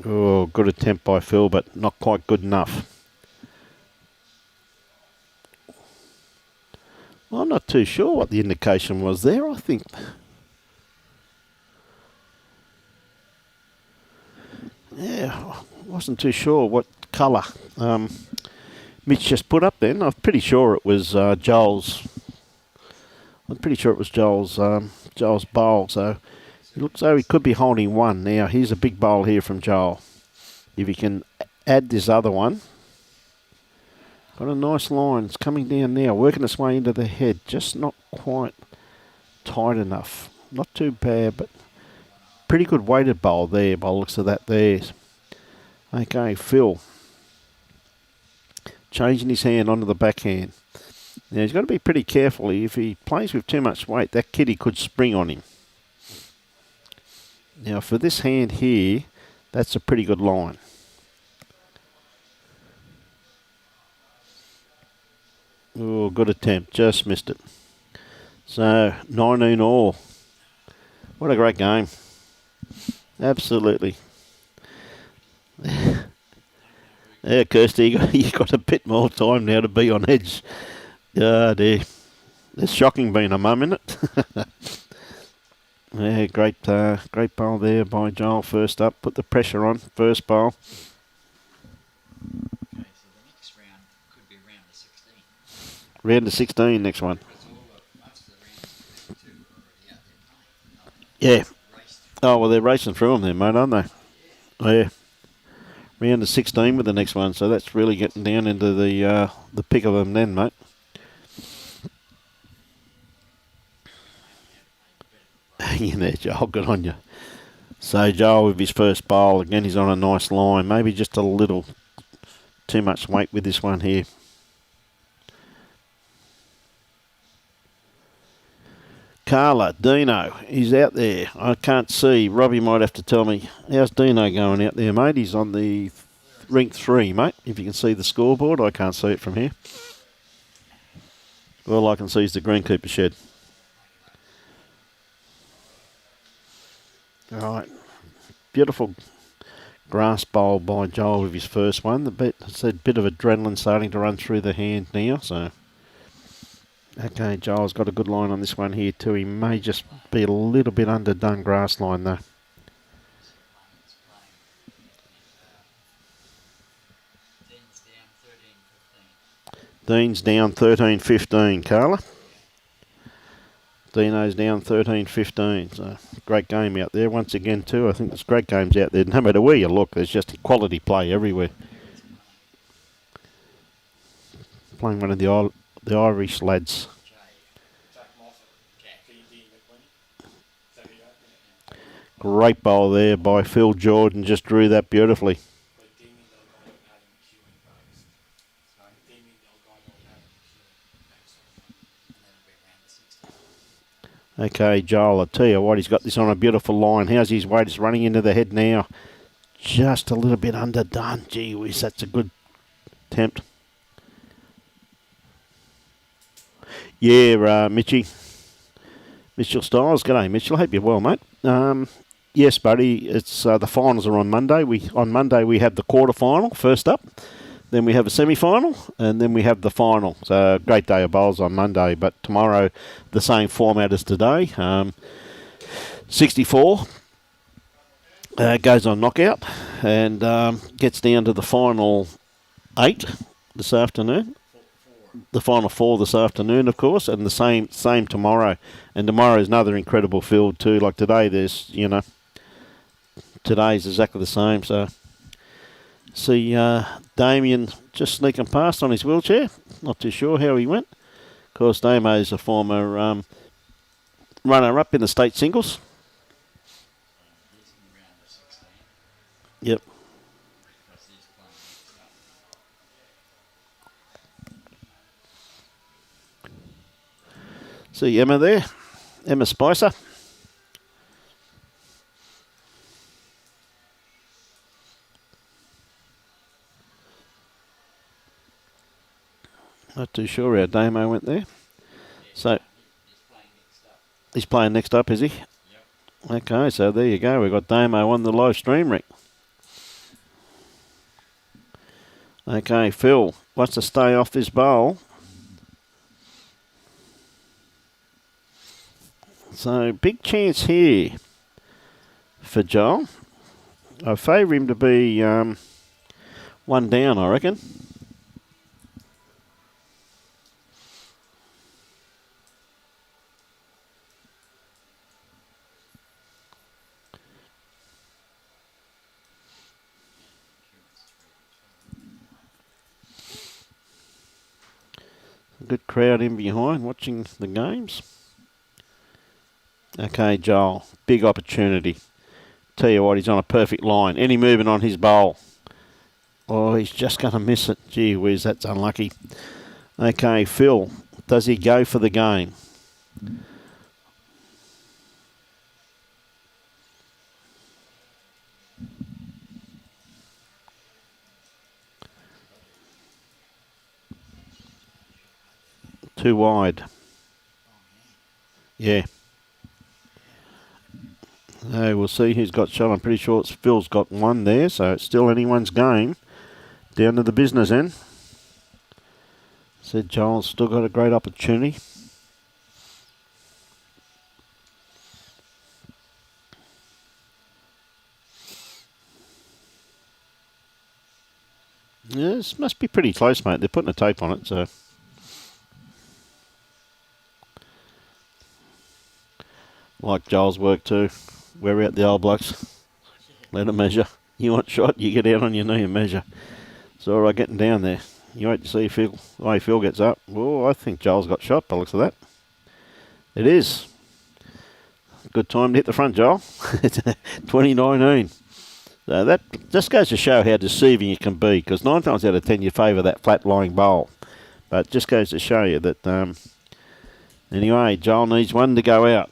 Oh, good attempt by Phil, but not quite good enough. Well, I'm not too sure what the indication was there. I think... Yeah, I wasn't too sure what colour Mitch just put up then. I'm pretty sure it was Joel's. I'm pretty sure it was Joel's bowl. So it looks though he could be holding one. Now here's a big bowl here from Joel. If he can add this other one. Got a nice line. It's coming down now, working its way into the head. Just not quite tight enough. Not too bad, but pretty good weighted bowl there by the looks of that there. Okay, Phil. Changing his hand onto the backhand. Now he's got to be pretty careful. If he plays with too much weight, that kitty could spring on him. Now for this hand here, that's a pretty good line. Oh, good attempt. Just missed it. So, 19 all. What a great game. Absolutely. Yeah, Kirsty, you got a bit more time now to be on edge. Yeah, dear. It's shocking being a mum, isn't it? Yeah, great bowl there by Joel first up. Put the pressure on, first bowl. Okay, so the next round could be round of 16. Round of 16, next one. Because most of the rounds of 32 are already out there playing. Yeah. Oh, well, they're racing through them there, mate, aren't they? Oh, yeah. Round of 16 with the next one, so that's really getting down into the pick of them then, mate. Hang in there, Joel. Good on you. So Joel with his first bowl. Again, he's on a nice line. Maybe just a little too much weight with this one here. Carla, Dino, he's out there. I can't see. Robbie might have to tell me. How's Dino going out there, mate? He's on the rink 3, mate. If you can see the scoreboard, I can't see it from here. All I can see is the greenkeeper shed. All right. Beautiful grass bowl by Joel with his first one. It's a bit of adrenaline starting to run through the hand now, so... Okay, Joel's got a good line on this one here too. He may just be a little bit underdone grass line though. Dean's down 13-15, Carla. Dino's down 13-15. So great game out there once again too. I think there's great games out there. No matter where you look, there's just quality play everywhere. Playing one of the Irish lads. Great bowl there by Phil Jordan. Just drew that beautifully. Okay, Joel, I tell you what, he's got this on a beautiful line. How's his weight? It's running into the head now. Just a little bit underdone. Gee whiz, that's a good attempt. Yeah, Mitchell Styles. G'day, Mitchell. Hope you're well, mate. Yes, buddy. It's the finals are on Monday. On Monday we have the quarter final first up. Then we have a semi-final, and then we have the final. So great day of bowls on Monday, but tomorrow the same format as today. 64 goes on knockout and gets down to the final 8 this afternoon. The final 4 this afternoon, of course, and the same tomorrow. And tomorrow is another incredible field too. Like today, today's exactly the same. So see Damien just sneaking past on his wheelchair. Not too sure how he went. Of course, Damo's a former runner-up in the state singles. Yep. See Emma there. Emma Spicer. Not too sure how Damo went there. So he's playing next up, is he? Yep. Okay, so there you go. We've got Damo on the live stream ring. Okay, Phil wants to stay off this bowl. So big chance here for Joel. I favour him to be one down, I reckon. Good crowd in behind watching the games. Okay, Joel, big opportunity. Tell you what, he's on a perfect line. Any movement on his bowl. Oh, he's just going to miss it. Gee whiz, that's unlucky. Okay, Phil, does he go for the game? Too wide. Yeah. So we'll see who's got shot. I'm pretty sure Phil's got one there, so it's still anyone's game. Down to the business end. Said Joel's still got a great opportunity. Yeah, this must be pretty close, mate. They're putting a tape on it, so. Like Joel's work too. Wear out the old blokes. Let them measure. You want shot, you get out on your knee and measure. It's all right getting down there. You wait to see Phil, the way Phil gets up. Oh, I think Joel's got shot by the looks of that. It is. Good time to hit the front, Joel. It's 2019. So that just goes to show how deceiving you can be, because 9 times out of 10 you favour that flat-lying bowl. But it just goes to show you that, anyway, Joel needs one to go out.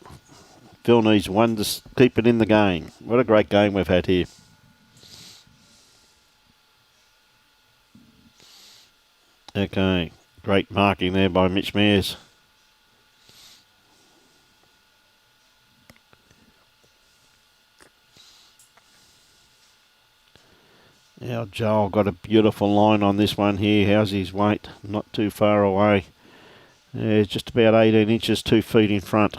Phil needs one to keep it in the game. What a great game we've had here. Okay, great marking there by Mitch Mears. Now Joel got a beautiful line on this one here. How's his weight? Not too far away. Yeah, just about 18 inches, 2 feet in front.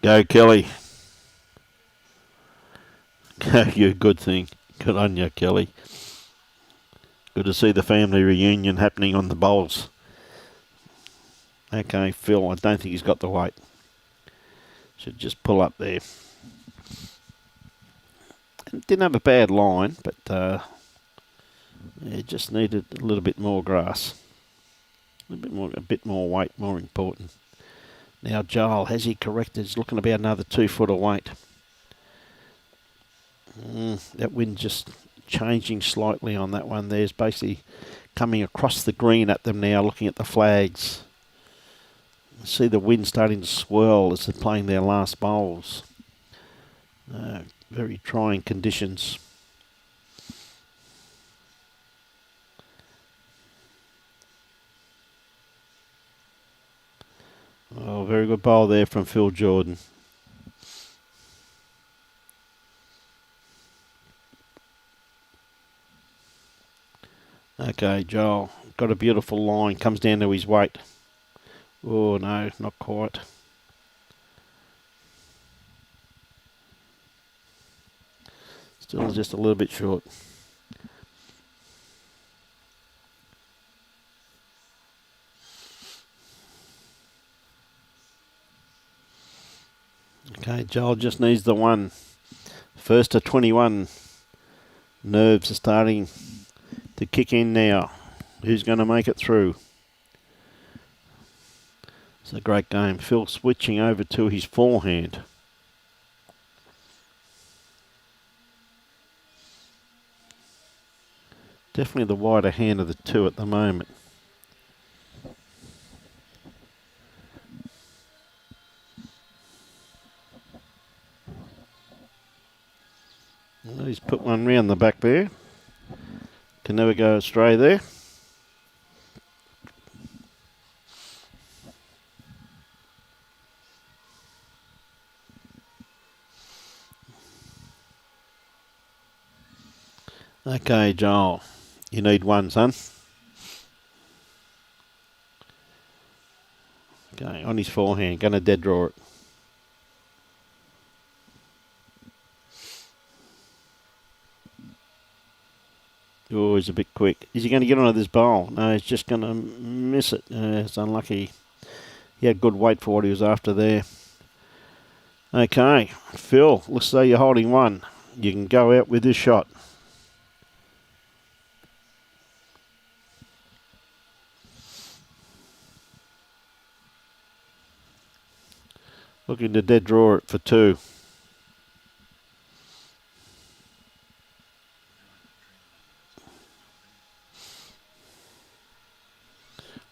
Go Kelly. Go you, good thing. Good on you, Kelly. Good to see the family reunion happening on the bowls. Okay, Phil, I don't think he's got the weight. Should just pull up there. Didn't have a bad line, but it just needed a little bit more grass. A bit more weight, more important. Now Joel, has he corrected? He's looking about another 2 foot of weight. That wind just changing slightly on that one. There's basically coming across the green at them now, looking at the flags. See the wind starting to swirl as they're playing their last bowls. Very trying conditions. Oh, very good bowl there from Phil Jordan. Okay, Joel, got a beautiful line, comes down to his weight. Oh no, not quite. Still just a little bit short. Okay, Joel just needs the one. First to 21. Nerves are starting to kick in now. Who's going to make it through? It's a great game. Phil switching over to his forehand. Definitely the wider hand of the two at the moment. Well, he's put one round the back there. Can never go astray there. Okay, Joel. You need one, son. Okay, on his forehand. Going to dead draw it. Oh, he's a bit quick. Is he going to get onto this bowl? No, he's just going to miss it. It's unlucky. He had good weight for what he was after there. Okay, Phil, let's say you're holding one. You can go out with this shot. Looking to dead draw it for 2.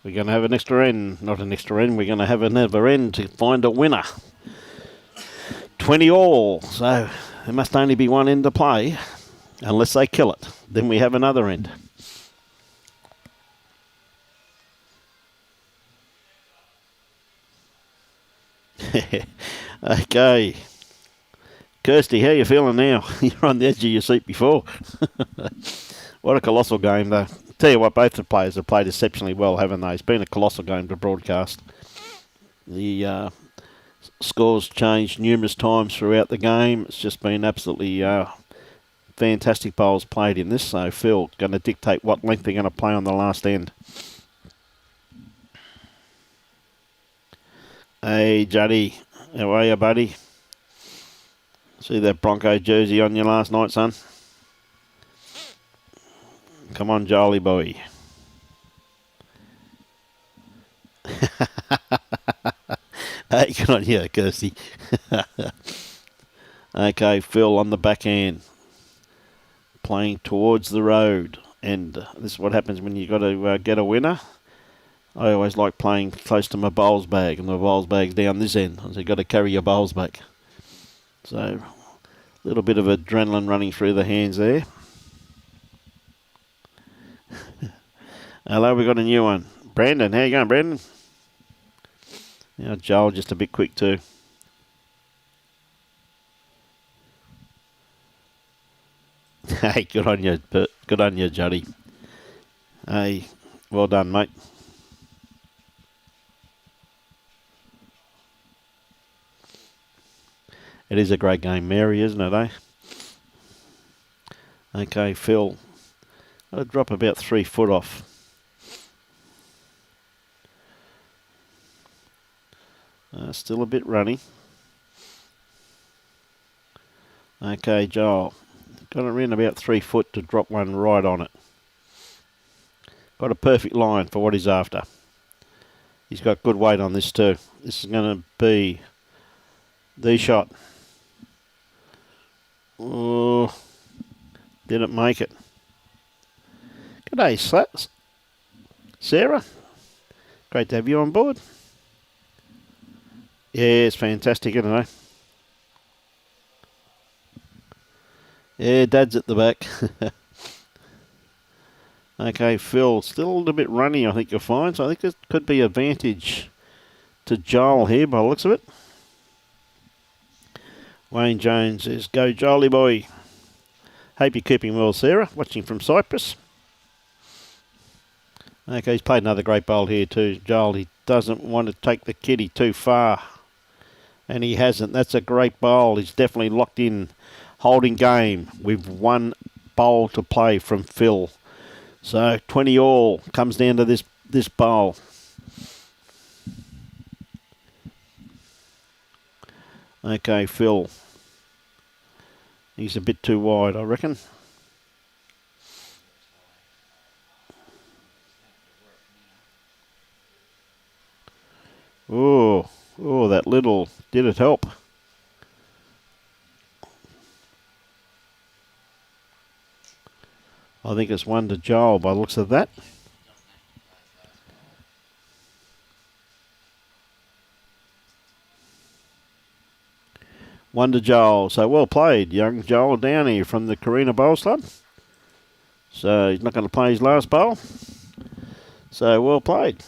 We're going to have an extra end. Not an extra end. We're going to have another end to find a winner. 20 all. So there must only be one end to play. Unless they kill it. Then we have another end. Okay. Kirsty, how you feeling now? You're on the edge of your seat before. What a colossal game, though. Tell you what, both the players have played exceptionally well, haven't they? It's been a colossal game to broadcast. The scores changed numerous times throughout the game. It's just been absolutely fantastic bowls played in this. So Phil going to dictate what length they're going to play on the last end. Hey, Juddy. How are you, buddy? See that Bronco jersey on you last night, son? Come on, Jolly boy. Hey, good on you, Kirsty. Okay, Phil on the backhand. Playing towards the road. And this is what happens when you've got to get a winner. I always like playing close to my bowls bag, and my bowls bag's down this end. So you've got to carry your bowls back. So, a little bit of adrenaline running through the hands there. Hello, we got a new one. Brandon, how you going, Brandon? Now, Joel just a bit quick too. Hey, good on you, good on you, Juddy. Hey, well done, mate. It is a great game, Mary, isn't it, eh? Okay, Phil. I'll drop about 3 foot off. Still a bit runny. Okay, Joel. Got it in about 3 foot to drop one right on it. Got a perfect line for what he's after. He's got good weight on this too. This is going to be the shot. Oh, didn't make it. G'day, Slats. Sarah. Great to have you on board. Yeah, it's fantastic, isn't it? Yeah, Dad's at the back. Okay, Phil, still a little bit runny, I think you'll find. So I think it could be advantage to Joel here by the looks of it. Wayne Jones says, go Jolly boy. Hope you're keeping well, Sarah. Watching from Cyprus. Okay, he's played another great bowl here too, Joel. He doesn't want to take the kitty too far. And he hasn't. That's a great bowl. He's definitely locked in, holding game with 1 bowl to play from Phil. So 20 all comes down to this bowl. Okay, Phil. He's a bit too wide, I reckon. Oh, that little, did it help? I think it's 1 to Joel by the looks of that. One to Joel. So well played, young Joel Downey from the Carina Bowls Club. So he's not going to play his last bowl. So well played.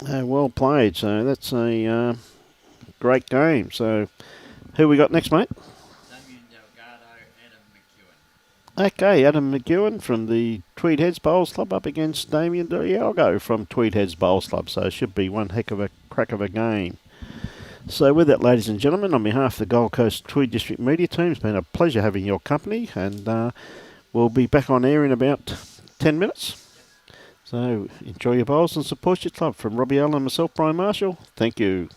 Well played. So that's a great game. So who we got next, mate? Okay, Adam McEwen from the Tweed Heads Bowls Club up against Damien Delgado from Tweed Heads Bowls Club. So it should be one heck of a crack of a game. So with that, ladies and gentlemen, on behalf of the Gold Coast Tweed District Media Team, it's been a pleasure having your company, and we'll be back on air in about 10 minutes. So enjoy your bowls and support your club. From Robbie Allen and myself, Brian Marshall, thank you.